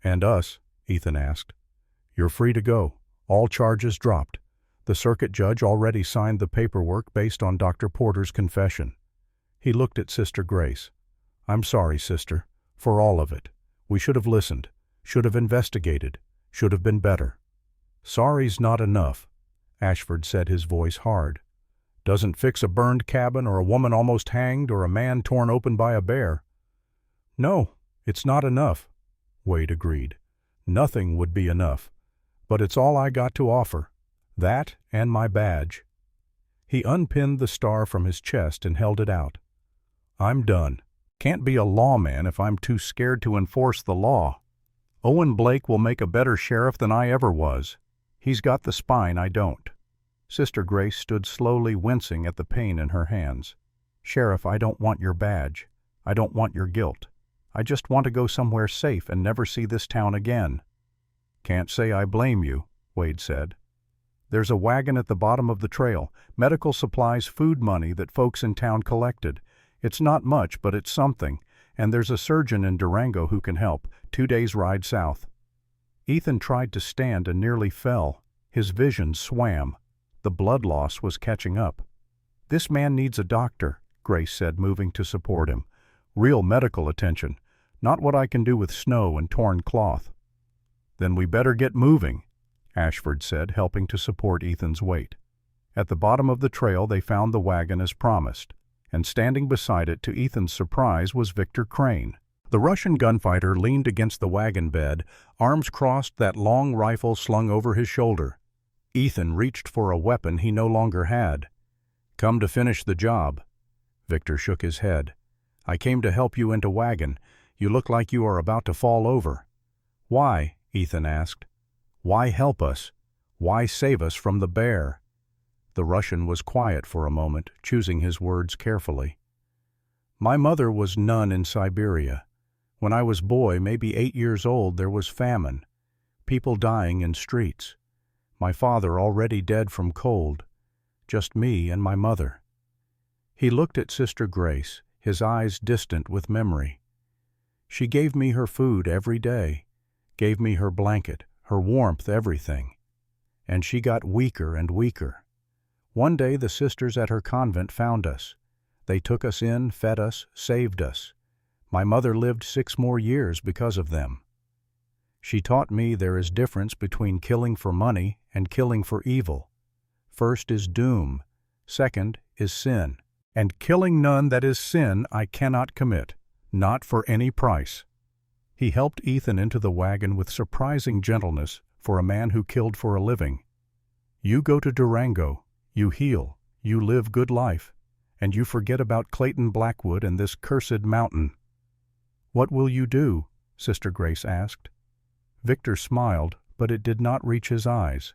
"And us?" Ethan asked. "You're free to go. All charges dropped. The circuit judge already signed the paperwork based on Dr. Porter's confession." He looked at Sister Grace. "I'm sorry, sister, for all of it. We should have listened, should have investigated, should have been better." "Sorry's not enough," Ashford said, his voice hard. "Doesn't fix a burned cabin or a woman almost hanged or a man torn open by a bear." "No, it's not enough," Wade agreed. "Nothing would be enough. But it's all I got to offer. That and my badge." He unpinned the star from his chest and held it out. "I'm done. Can't be a lawman if I'm too scared to enforce the law. Owen Blake will make a better sheriff than I ever was. He's got the spine I don't." Sister Grace stood slowly wincing at the pain in her hands. "Sheriff, I don't want your badge. I don't want your guilt. I just want to go somewhere safe and never see this town again." "Can't say I blame you," Wade said. "There's a wagon at the bottom of the trail, medical supplies, food money that folks in town collected. It's not much, but it's something, and there's a surgeon in Durango who can help, 2 days' ride south." Ethan tried to stand and nearly fell. His vision swam. The blood loss was catching up. "This man needs a doctor," Grace said, moving to support him. "Real medical attention, not what I can do with snow and torn cloth." "Then we better get moving," Ashford said, helping to support Ethan's weight. At the bottom of the trail they found the wagon as promised, and standing beside it to Ethan's surprise was Victor Crane. The Russian gunfighter leaned against the wagon bed, arms crossed, that long rifle slung over his shoulder. Ethan reached for a weapon he no longer had. "Come to finish the job." Victor shook his head. "I came to help you into wagon. You look like you are about to fall over." "Why?" Ethan asked. "Why help us? Why save us from the bear?" The Russian was quiet for a moment, choosing his words carefully. "My mother was nun in Siberia. When I was boy, maybe 8 years old, there was famine. People dying in streets. My father already dead from cold. Just me and my mother." He looked at Sister Grace, his eyes distant with memory. "She gave me her food every day, gave me her blanket, her warmth, everything. And she got weaker and weaker. One day the sisters at her convent found us. They took us in, fed us, saved us. My mother lived 6 more years because of them. She taught me there is difference between killing for money and killing for evil. First is doom, second is sin. And killing none that is sin I cannot commit, not for any price." He helped Ethan into the wagon with surprising gentleness for a man who killed for a living. "You go to Durango, you heal, you live good life, and you forget about Clayton Blackwood and this cursed mountain." "What will you do?" Sister Grace asked. Victor smiled, but it did not reach his eyes.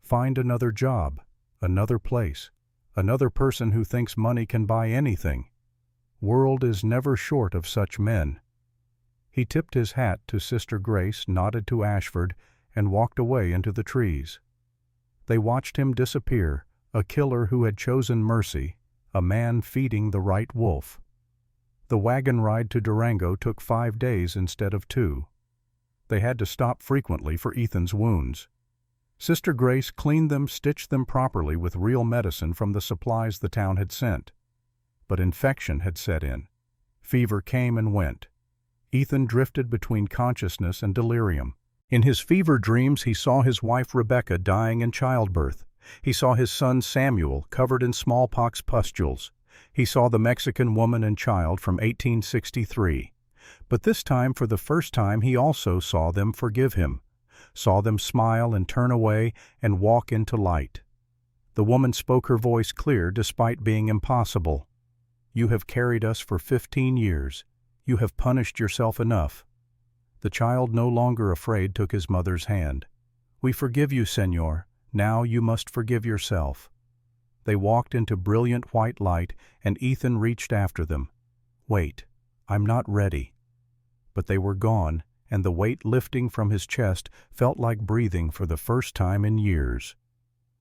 "Find another job, another place, another person who thinks money can buy anything. World is never short of such men." He tipped his hat to Sister Grace, nodded to Ashford, and walked away into the trees. They watched him disappear, a killer who had chosen mercy, a man feeding the right wolf. The wagon ride to Durango took 5 days instead of 2. They had to stop frequently for Ethan's wounds. Sister Grace cleaned them, stitched them properly with real medicine from the supplies the town had sent. But infection had set in. Fever came and went. Ethan drifted between consciousness and delirium. In his fever dreams he saw his wife Rebecca dying in childbirth. He saw his son Samuel covered in smallpox pustules. He saw the Mexican woman and child from 1863. But this time, for the first time, he also saw them forgive him, saw them smile and turn away and walk into light. The woman spoke, her voice clear despite being impossible. "You have carried us for 15 years. You have punished yourself enough." The child, no longer afraid, took his mother's hand. "We forgive you, Señor. Now you must forgive yourself." They walked into brilliant white light, and Ethan reached after them. "Wait, I'm not ready." But they were gone, and the weight lifting from his chest felt like breathing for the first time in years.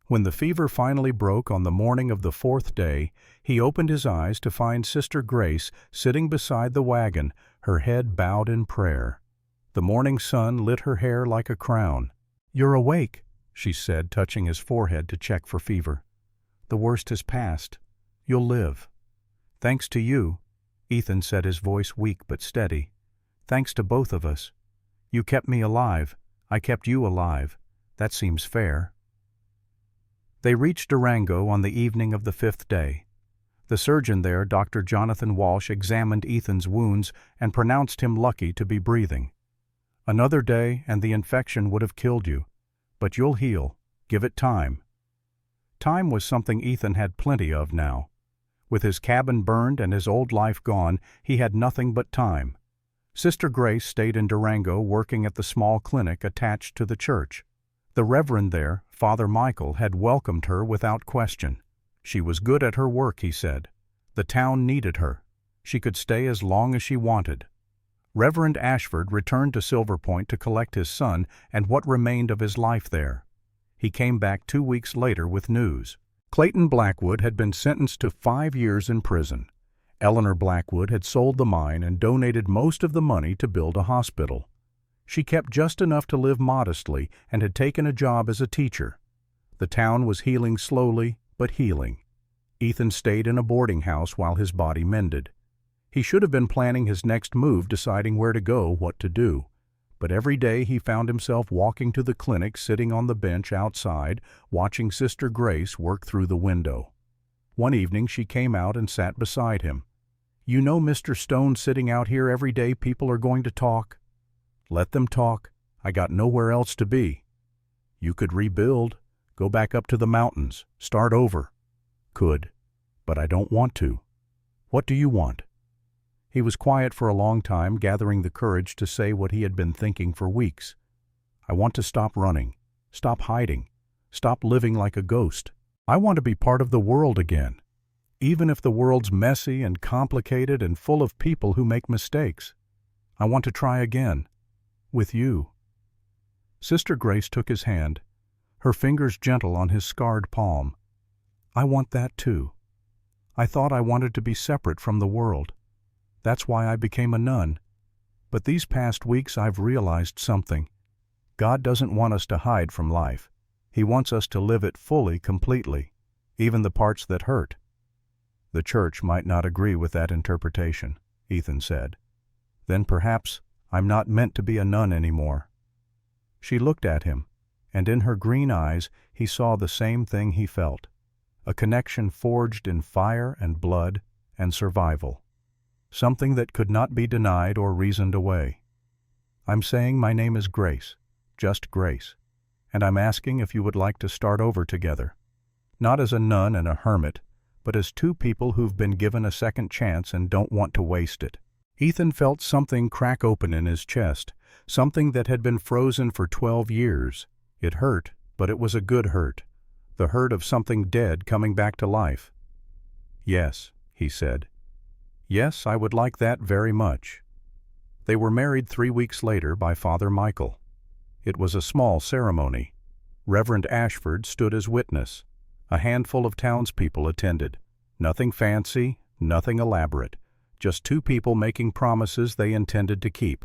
When the fever finally broke on the morning of the 4th day, he opened his eyes to find Sister Grace sitting beside the wagon, her head bowed in prayer. The morning sun lit her hair like a crown. "You're awake," she said, touching his forehead to check for fever. "The worst has passed. You'll live." "Thanks to you," Ethan said, his voice weak but steady. "Thanks to both of us. You kept me alive. I kept you alive. That seems fair." They reached Durango on the evening of the 5th day. The surgeon there, Dr. Jonathan Walsh, examined Ethan's wounds and pronounced him lucky to be breathing. "Another day and the infection would have killed you. But you'll heal. Give it time." Time was something Ethan had plenty of now. With his cabin burned and his old life gone, he had nothing but time. Sister Grace stayed in Durango working at the small clinic attached to the church. The reverend there, Father Michael, had welcomed her without question. She was good at her work, he said. The town needed her. She could stay as long as she wanted. Reverend Ashford returned to Silver Point to collect his son and what remained of his life there. He came back 2 weeks later with news. Clayton Blackwood had been sentenced to 5 years in prison. Eleanor Blackwood had sold the mine and donated most of the money to build a hospital. She kept just enough to live modestly and had taken a job as a teacher. The town was healing slowly, but healing. Ethan stayed in a boarding house while his body mended. He should have been planning his next move, deciding where to go, what to do. But every day he found himself walking to the clinic, sitting on the bench outside, watching Sister Grace work through the window. One evening she came out and sat beside him. "You know, Mr. Stone, sitting out here every day people are going to talk." "Let them talk. I got nowhere else to be." "You could rebuild, go back up to the mountains, start over." "Could, but I don't want to." "What do you want?" He was quiet for a long time, gathering the courage to say what he had been thinking for weeks. "I want to stop running, stop hiding, stop living like a ghost. I want to be part of the world again, even if the world's messy and complicated and full of people who make mistakes. I want to try again. With you." Sister Grace took his hand, her fingers gentle on his scarred palm. "I want that too. I thought I wanted to be separate from the world. That's why I became a nun. But these past weeks I've realized something. God doesn't want us to hide from life. He wants us to live it fully, completely, even the parts that hurt." "The church might not agree with that interpretation," Ethan said. "Then perhaps I'm not meant to be a nun anymore." She looked at him, and in her green eyes he saw the same thing he felt, a connection forged in fire and blood and survival, something that could not be denied or reasoned away. "I'm saying my name is Grace, just Grace, and I'm asking if you would like to start over together, not as a nun and a hermit, but as two people who've been given a second chance and don't want to waste it." Ethan felt something crack open in his chest, something that had been frozen for 12 years. It hurt, but it was a good hurt, the hurt of something dead coming back to life. "Yes," he said. "Yes, I would like that very much." They were married 3 weeks later by Father Michael. It was a small ceremony. Reverend Ashford stood as witness. A handful of townspeople attended. Nothing fancy, nothing elaborate. Just two people making promises they intended to keep.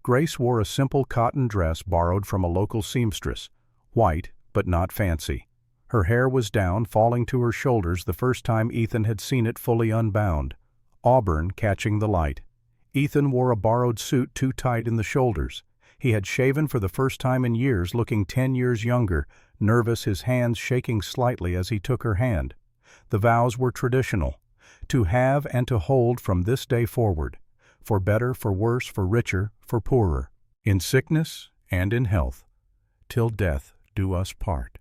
Grace wore a simple cotton dress borrowed from a local seamstress, white but not fancy. Her hair was down, falling to her shoulders the first time Ethan had seen it fully unbound, auburn catching the light. Ethan wore a borrowed suit too tight in the shoulders. He had shaven for the first time in years, looking 10 years younger, nervous, his hands shaking slightly as he took her hand. The vows were traditional. To have and to hold from this day forward, for better, for worse, for richer, for poorer, in sickness and in health, till death do us part.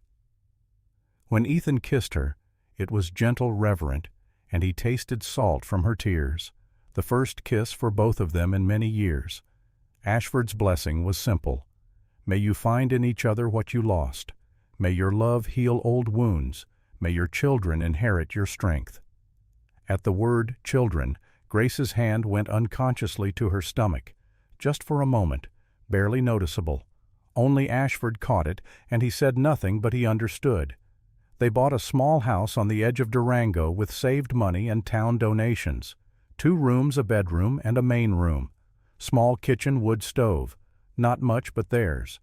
When Ethan kissed her, it was gentle, reverent, and he tasted salt from her tears, the first kiss for both of them in many years. Ashford's blessing was simple. May you find in each other what you lost. May your love heal old wounds. May your children inherit your strength. At the word children, Grace's hand went unconsciously to her stomach, just for a moment, barely noticeable. Only Ashford caught it, and he said nothing, but he understood. They bought a small house on the edge of Durango with saved money and town donations. 2 rooms, a bedroom, and a main room. Small kitchen, wood stove. Not much, but theirs.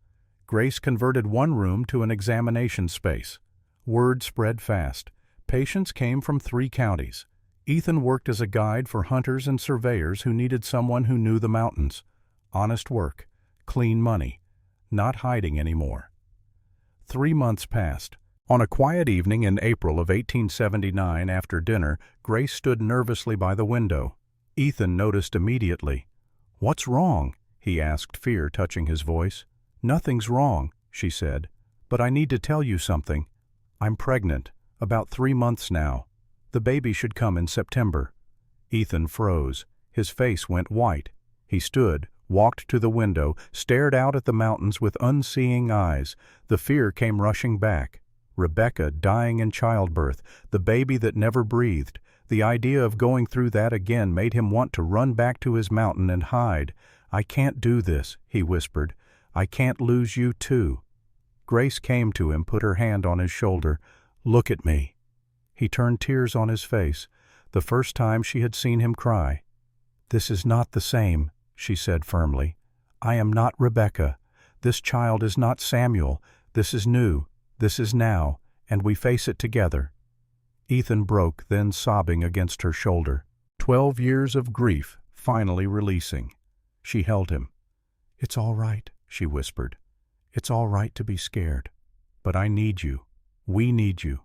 Grace converted one room to an examination space. Word spread fast. Patients came from 3 counties. Ethan worked as a guide for hunters and surveyors who needed someone who knew the mountains. Honest work. Clean money. Not hiding anymore. 3 months passed. On a quiet evening in April of 1879 after dinner, Grace stood nervously by the window. Ethan noticed immediately. "What's wrong?" he asked, fear touching his voice. "Nothing's wrong," she said. "But I need to tell you something. I'm pregnant, about 3 months now. The baby should come in September." Ethan froze. His face went white. He stood, walked to the window, stared out at the mountains with unseeing eyes. The fear came rushing back. Rebecca dying in childbirth, the baby that never breathed. The idea of going through that again made him want to run back to his mountain and hide. "I can't do this," he whispered. "I can't lose you too." Grace came to him, put her hand on his shoulder. "Look at me." He turned, tears on his face, the first time she had seen him cry. "This is not the same," she said firmly. "I am not Rebecca. This child is not Samuel. This is new. This is now, and we face it together." Ethan broke, then sobbing against her shoulder. 12 years of grief finally releasing. She held him. "It's all right," she whispered. "It's all right to be scared. But I need you. We need you."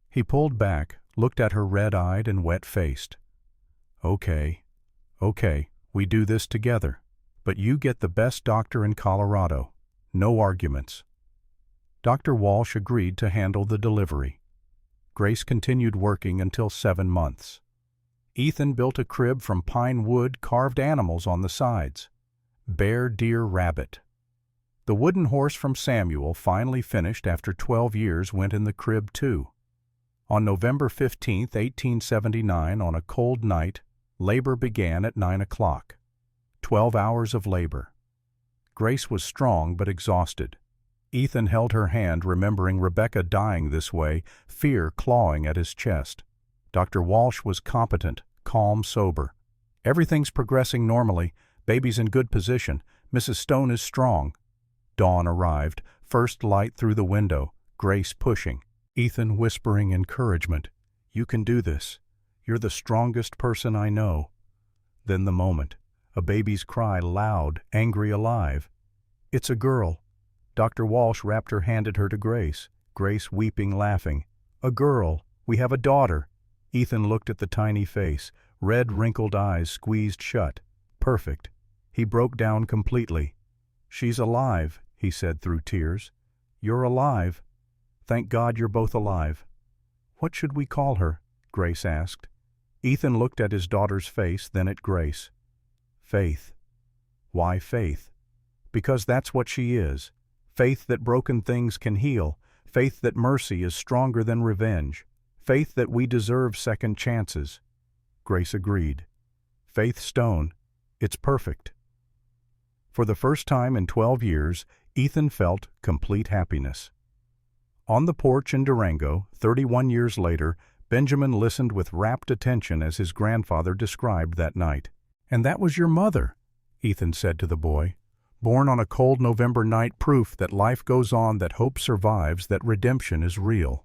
He pulled back, looked at her red-eyed and wet-faced. Okay, we do this together. But you get the best doctor in Colorado. No arguments." Dr. Walsh agreed to handle the delivery. Grace continued working until 7 months. Ethan built a crib from pine wood, carved animals on the sides. Bear, deer, rabbit. The wooden horse from Samuel, finally finished after 12 years, went in the crib too. On November 15, 1879, on a cold night, labor began at 9 o'clock. 12 hours of labor. Grace was strong but exhausted. Ethan held her hand, remembering Rebecca dying this way, fear clawing at his chest. Dr. Walsh was competent, calm, sober. "Everything's progressing normally. Baby's in good position. Mrs. Stone is strong." Dawn arrived, first light through the window, Grace pushing. Ethan whispering encouragement. "You can do this. You're the strongest person I know." Then the moment. A baby's cry, loud, angry, alive. "It's a girl." Dr. Walsh wrapped her, handed her to Grace. Grace weeping, laughing. "A girl. We have a daughter." Ethan looked at the tiny face, red wrinkled eyes squeezed shut. Perfect. He broke down completely. "She's alive," he said through tears. "You're alive. Thank God you're both alive." "What should we call her?" Grace asked. Ethan looked at his daughter's face, then at Grace. "Faith." "Why Faith?" "Because that's what she is. Faith that broken things can heal. Faith that mercy is stronger than revenge. Faith that we deserve second chances." Grace agreed. "Faith Stone. It's perfect." For the first time in 12 years, Ethan felt complete happiness. On the porch in Durango, 31 years later, Benjamin listened with rapt attention as his grandfather described that night. "And that was your mother," Ethan said to the boy. "Born on a cold November night, proof that life goes on, that hope survives, that redemption is real."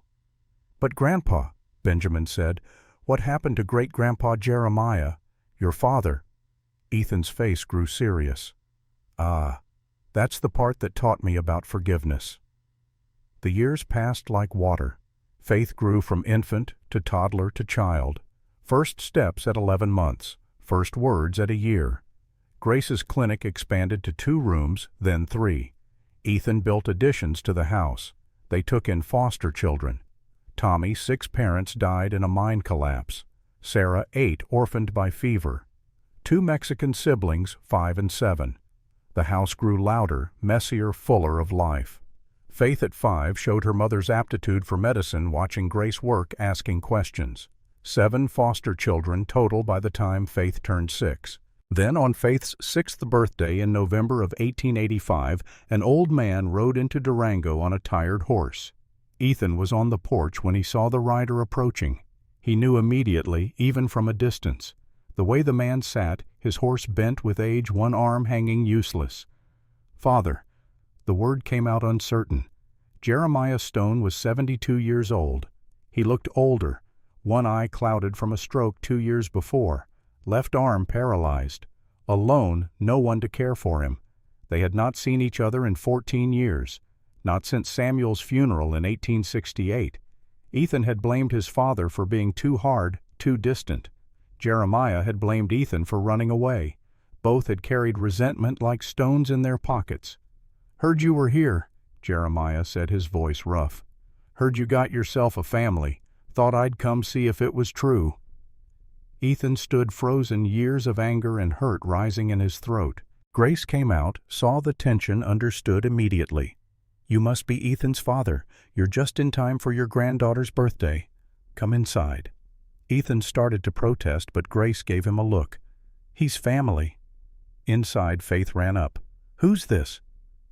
"But Grandpa," Benjamin said, "what happened to great-grandpa Jeremiah, your father?" Ethan's face grew serious. "Ah, that's the part that taught me about forgiveness." The years passed like water. Faith grew from infant to toddler to child. First steps at 11 months, first words at a year. Grace's clinic expanded to 2 rooms, then 3. Ethan built additions to the house. They took in foster children. Tommy, 6 parents, died in a mine collapse. Sarah, 8, orphaned by fever. 2 Mexican siblings, 5 and 7. The house grew louder, messier, fuller of life. Faith at 5 showed her mother's aptitude for medicine, watching Grace work, asking questions. 7 foster children total by the time Faith turned 6. Then, on Faith's 6th birthday in November of 1885, an old man rode into Durango on a tired horse. Ethan was on the porch when he saw the rider approaching. He knew immediately, even from a distance. The way the man sat, his horse bent with age, one arm hanging useless. "Father." The word came out uncertain. Jeremiah Stone was 72 years old. He looked older, one eye clouded from a stroke 2 years before, left arm paralyzed. Alone, no one to care for him. They had not seen each other in 14 years, not since Samuel's funeral in 1868. Ethan had blamed his father for being too hard, too distant. Jeremiah had blamed Ethan for running away. Both had carried resentment like stones in their pockets. "Heard you were here," Jeremiah said, his voice rough. "Heard you got yourself a family. Thought I'd come see if it was true." Ethan stood frozen, years of anger and hurt rising in his throat. Grace came out, saw the tension, understood immediately. "You must be Ethan's father. You're just in time for your granddaughter's birthday. Come inside." Ethan started to protest, but Grace gave him a look. "He's family." Inside, Faith ran up. "Who's this?"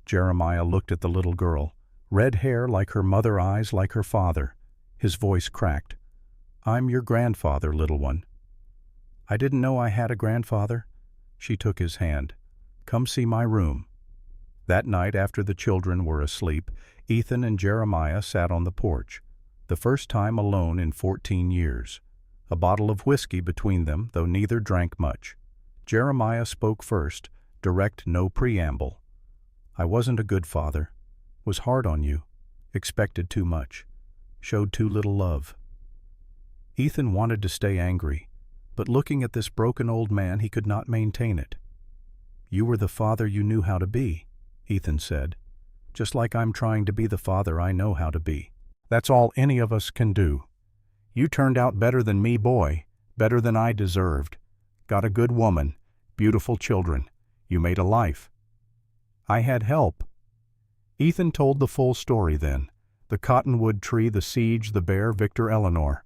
Jeremiah looked at the little girl. Red hair like her mother, eyes like her father. His voice cracked. "I'm your grandfather, little one." "I didn't know I had a grandfather." She took his hand. "Come see my room." That night, after the children were asleep, Ethan and Jeremiah sat on the porch, the first time alone in 14 years. A bottle of whiskey between them, though neither drank much. Jeremiah spoke first, direct, no preamble. "I wasn't a good father. Was hard on you. Expected too much. Showed too little love." Ethan wanted to stay angry, but looking at this broken old man, he could not maintain it. "You were the father you knew how to be," Ethan said. "Just like I'm trying to be the father I know how to be. That's all any of us can do. You turned out better than me, boy, better than I deserved. Got a good woman, beautiful children. You made a life. I had help." Ethan told the full story then. The cottonwood tree, the siege, the bear, Victor Eleanor.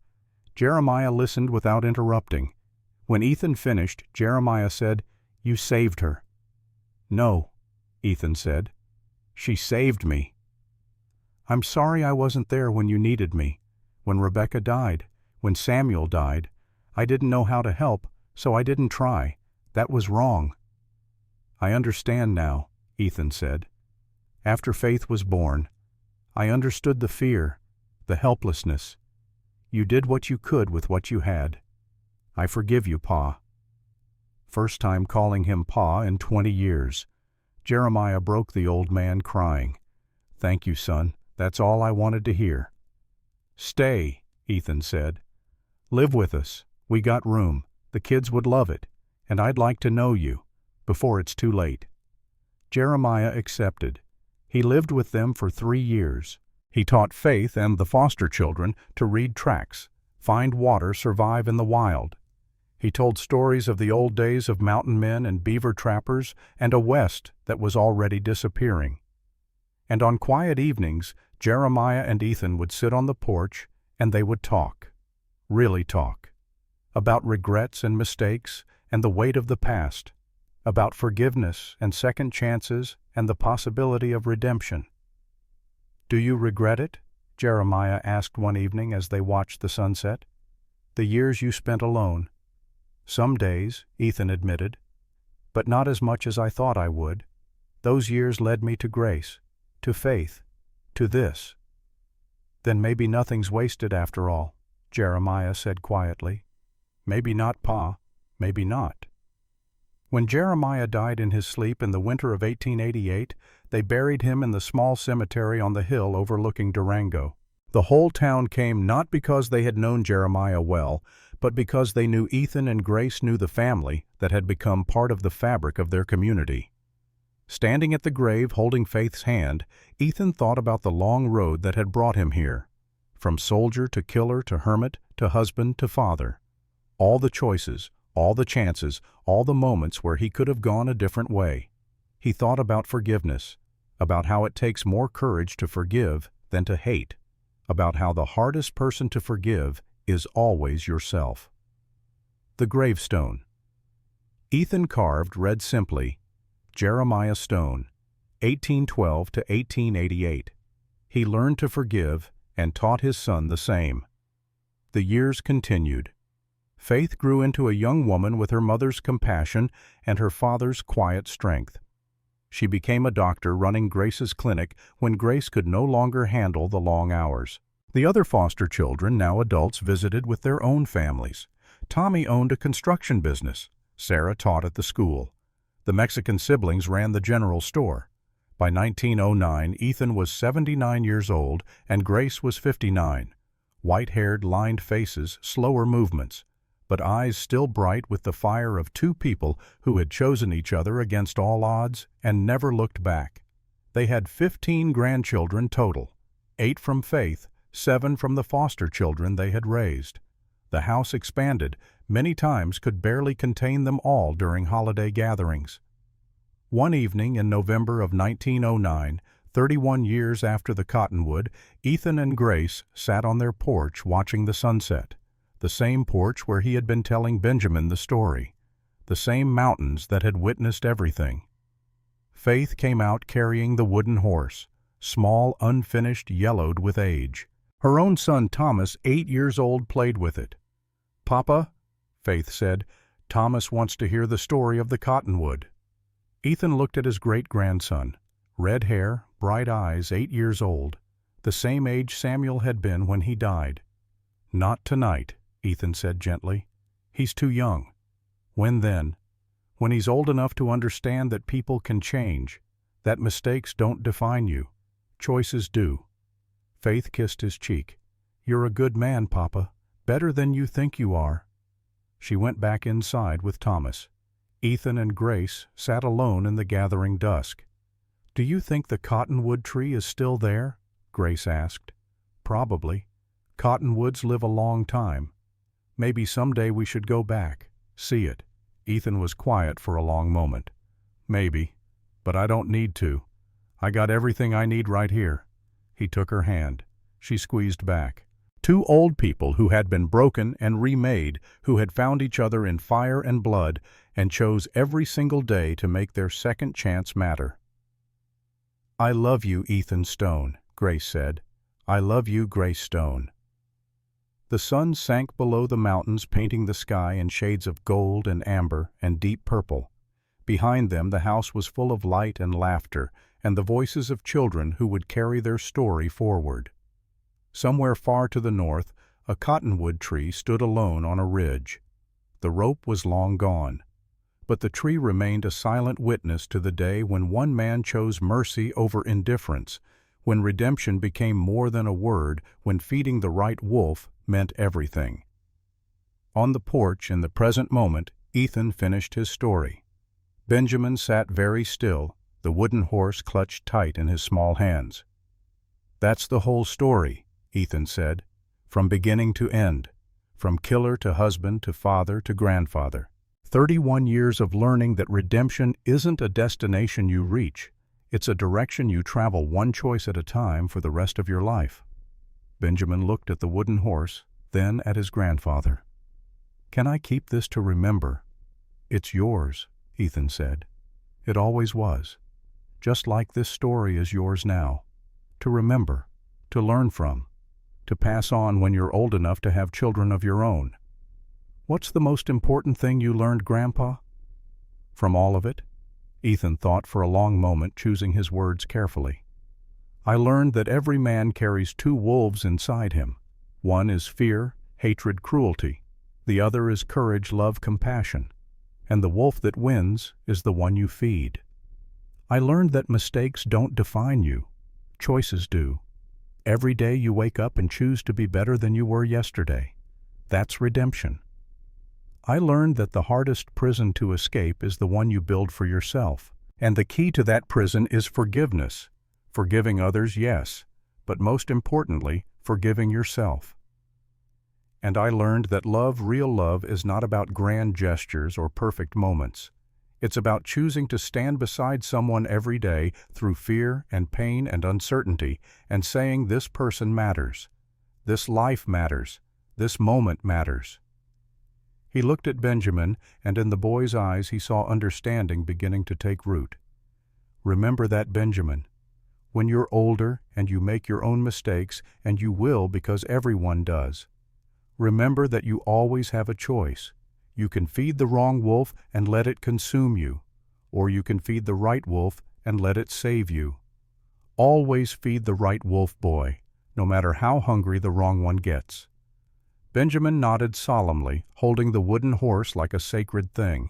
Jeremiah listened without interrupting. When Ethan finished, Jeremiah said, "You saved her." "No," Ethan said. "She saved me." "I'm sorry I wasn't there when you needed me. When Rebecca died, when Samuel died. I didn't know how to help, so I didn't try. That was wrong." "I understand now," Ethan said. "After Faith was born, I understood the fear, the helplessness. You did what you could with what you had. I forgive you, Pa." First time calling him Pa in 20 years. Jeremiah broke the old man, crying. "Thank you, son. That's all I wanted to hear." "Stay," Ethan said. "Live with us. We got room. The kids would love it. And I'd like to know you, before it's too late." Jeremiah accepted. He lived with them for 3 years. He taught Faith and the foster children to read tracks, find water, survive in the wild. He told stories of the old days of mountain men and beaver trappers and a West that was already disappearing. And on quiet evenings, Jeremiah and Ethan would sit on the porch and they would talk, really talk, about regrets and mistakes and the weight of the past, about forgiveness and second chances and the possibility of redemption. "Do you regret it?" Jeremiah asked one evening as they watched the sunset. "The years you spent alone." "Some days," Ethan admitted, "but not as much as I thought I would. Those years led me to grace, to faith, to this." "Then maybe nothing's wasted after all," Jeremiah said quietly. "Maybe not, Pa. Maybe not." When Jeremiah died in his sleep in the winter of 1888, they buried him in the small cemetery on the hill overlooking Durango. The whole town came not because they had known Jeremiah well, but because they knew Ethan and Grace knew the family that had become part of the fabric of their community. Standing at the grave, holding Faith's hand, Ethan thought about the long road that had brought him here, from soldier to killer to hermit to husband to father. All the choices, all the chances, all the moments where he could have gone a different way. He thought about forgiveness, about how it takes more courage to forgive than to hate, about how the hardest person to forgive is always yourself. The gravestone. Ethan carved read simply, Jeremiah Stone, 1812 to 1888. He learned to forgive and taught his son the same. The years continued. Faith grew into a young woman with her mother's compassion and her father's quiet strength. She became a doctor running Grace's clinic when Grace could no longer handle the long hours. The other foster children, now adults, visited with their own families. Tommy owned a construction business. Sarah taught at the school. The Mexican siblings ran the general store. By 1909, Ethan was 79 years old and Grace was 59. White-haired, lined faces, slower movements, but eyes still bright with the fire of two people who had chosen each other against all odds and never looked back. They had 15 grandchildren total, 8 from Faith, 7 from the foster children they had raised. The house expanded, many times could barely contain them all during holiday gatherings. One evening in November of 1909, 31 years after the cottonwood, Ethan and Grace sat on their porch watching the sunset. The same porch where he had been telling Benjamin the story. The same mountains that had witnessed everything. Faith came out carrying the wooden horse, small, unfinished, yellowed with age. Her own son Thomas, 8 years old, played with it. "Papa," Faith said, "Thomas wants to hear the story of the cottonwood." Ethan looked at his great-grandson. Red hair, bright eyes, 8 years old. The same age Samuel had been when he died. "Not tonight," Ethan said gently. "He's too young." "When then?" "When he's old enough to understand that people can change, that mistakes don't define you. Choices do." Faith kissed his cheek. "You're a good man, Papa. Better than you think you are." She went back inside with Thomas. Ethan and Grace sat alone in the gathering dusk. "Do you think the cottonwood tree is still there?" Grace asked. "Probably. Cottonwoods live a long time. Maybe someday we should go back, see it." Ethan was quiet for a long moment. "Maybe, but I don't need to. I got everything I need right here." He took her hand. She squeezed back. Two old people who had been broken and remade, who had found each other in fire and blood, and chose every single day to make their second chance matter. "I love you, Ethan Stone," Grace said. "I love you, Grace Stone." The sun sank below the mountains, painting the sky in shades of gold and amber and deep purple. Behind them the house was full of light and laughter, and the voices of children who would carry their story forward. Somewhere far to the north, a cottonwood tree stood alone on a ridge. The rope was long gone, but the tree remained a silent witness to the day when one man chose mercy over indifference, when redemption became more than a word, when feeding the right wolf meant everything. On the porch, in the present moment, Ethan finished his story. Benjamin sat very still, the wooden horse clutched tight in his small hands. "That's the whole story," Ethan said, "from beginning to end, from killer to husband to father to grandfather. 31 years of learning that redemption isn't a destination you reach, it's a direction you travel one choice at a time for the rest of your life." Benjamin looked at the wooden horse, then at his grandfather. "Can I keep this to remember?" "It's yours," Ethan said. "It always was. Just like this story is yours now. To remember, to learn from, to pass on when you're old enough to have children of your own." "What's the most important thing you learned, Grandpa?" "From all of it?" Ethan thought for a long moment, choosing his words carefully. "I learned that every man carries two wolves inside him. One is fear, hatred, cruelty. The other is courage, love, compassion. And the wolf that wins is the one you feed. I learned that mistakes don't define you. Choices do. Every day you wake up and choose to be better than you were yesterday. That's redemption. I learned that the hardest prison to escape is the one you build for yourself. And the key to that prison is forgiveness. Forgiving others, yes, but most importantly, forgiving yourself. And I learned that love, real love, is not about grand gestures or perfect moments. It's about choosing to stand beside someone every day through fear and pain and uncertainty and saying, this person matters, this life matters, this moment matters. He looked at Benjamin, and in the boy's eyes he saw understanding beginning to take root. Remember that, Benjamin. when you're older and you make your own mistakes, and you will because everyone does. Remember that you always have a choice. You can feed the wrong wolf and let it consume you, or you can feed the right wolf and let it save you. Always feed the right wolf, boy, no matter how hungry the wrong one gets. Benjamin nodded solemnly, holding the wooden horse like a sacred thing.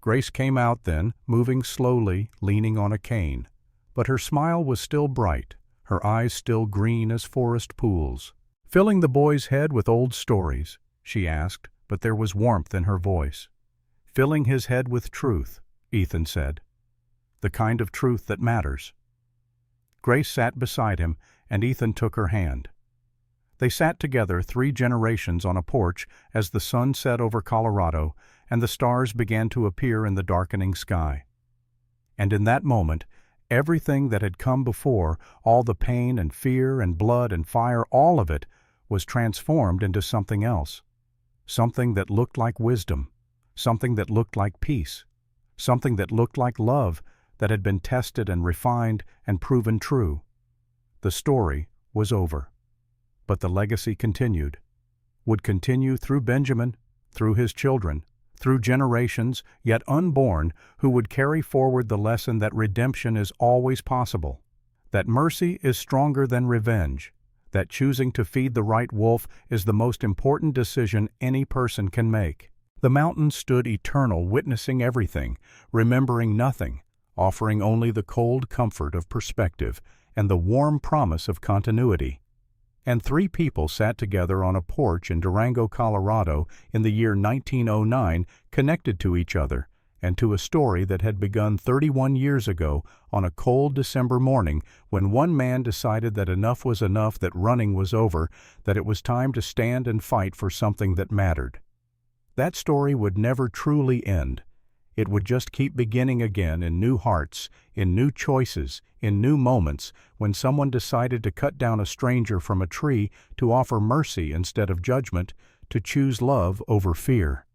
Grace came out then, moving slowly, leaning on a cane. But her smile was still bright, her eyes still green as forest pools. Filling the boy's head with old stories, she asked, but there was warmth in her voice. Filling his head with truth, Ethan said. The kind of truth that matters. Grace sat beside him, and Ethan took her hand. They sat together 3 generations on a porch as the sun set over Colorado and the stars began to appear in the darkening sky. And in that moment, everything that had come before, all the pain and fear and blood and fire, all of it, was transformed into something else. Something that looked like wisdom, something that looked like peace, something that looked like love that had been tested and refined and proven true. The story was over. But the legacy continued, would continue through Benjamin, through his children, through generations yet unborn who would carry forward the lesson that redemption is always possible, that mercy is stronger than revenge, that choosing to feed the right wolf is the most important decision any person can make. The mountain stood eternal, witnessing everything, remembering nothing, offering only the cold comfort of perspective and the warm promise of continuity. And 3 people sat together on a porch in Durango, Colorado in the year 1909, connected to each other and to a story that had begun 31 years ago on a cold December morning when one man decided that enough was enough, that running was over, that it was time to stand and fight for something that mattered. That story would never truly end. It would just keep beginning again in new hearts, in new choices, in new moments, when someone decided to cut down a stranger from a tree, to offer mercy instead of judgment, to choose love over fear.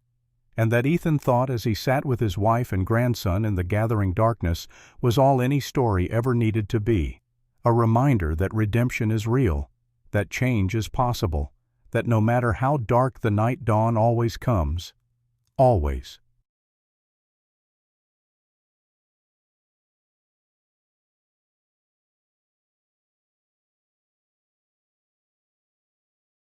And that, Ethan thought as he sat with his wife and grandson in the gathering darkness, was all any story ever needed to be. A reminder that redemption is real, that change is possible, that no matter how dark the night dawn always comes. Always.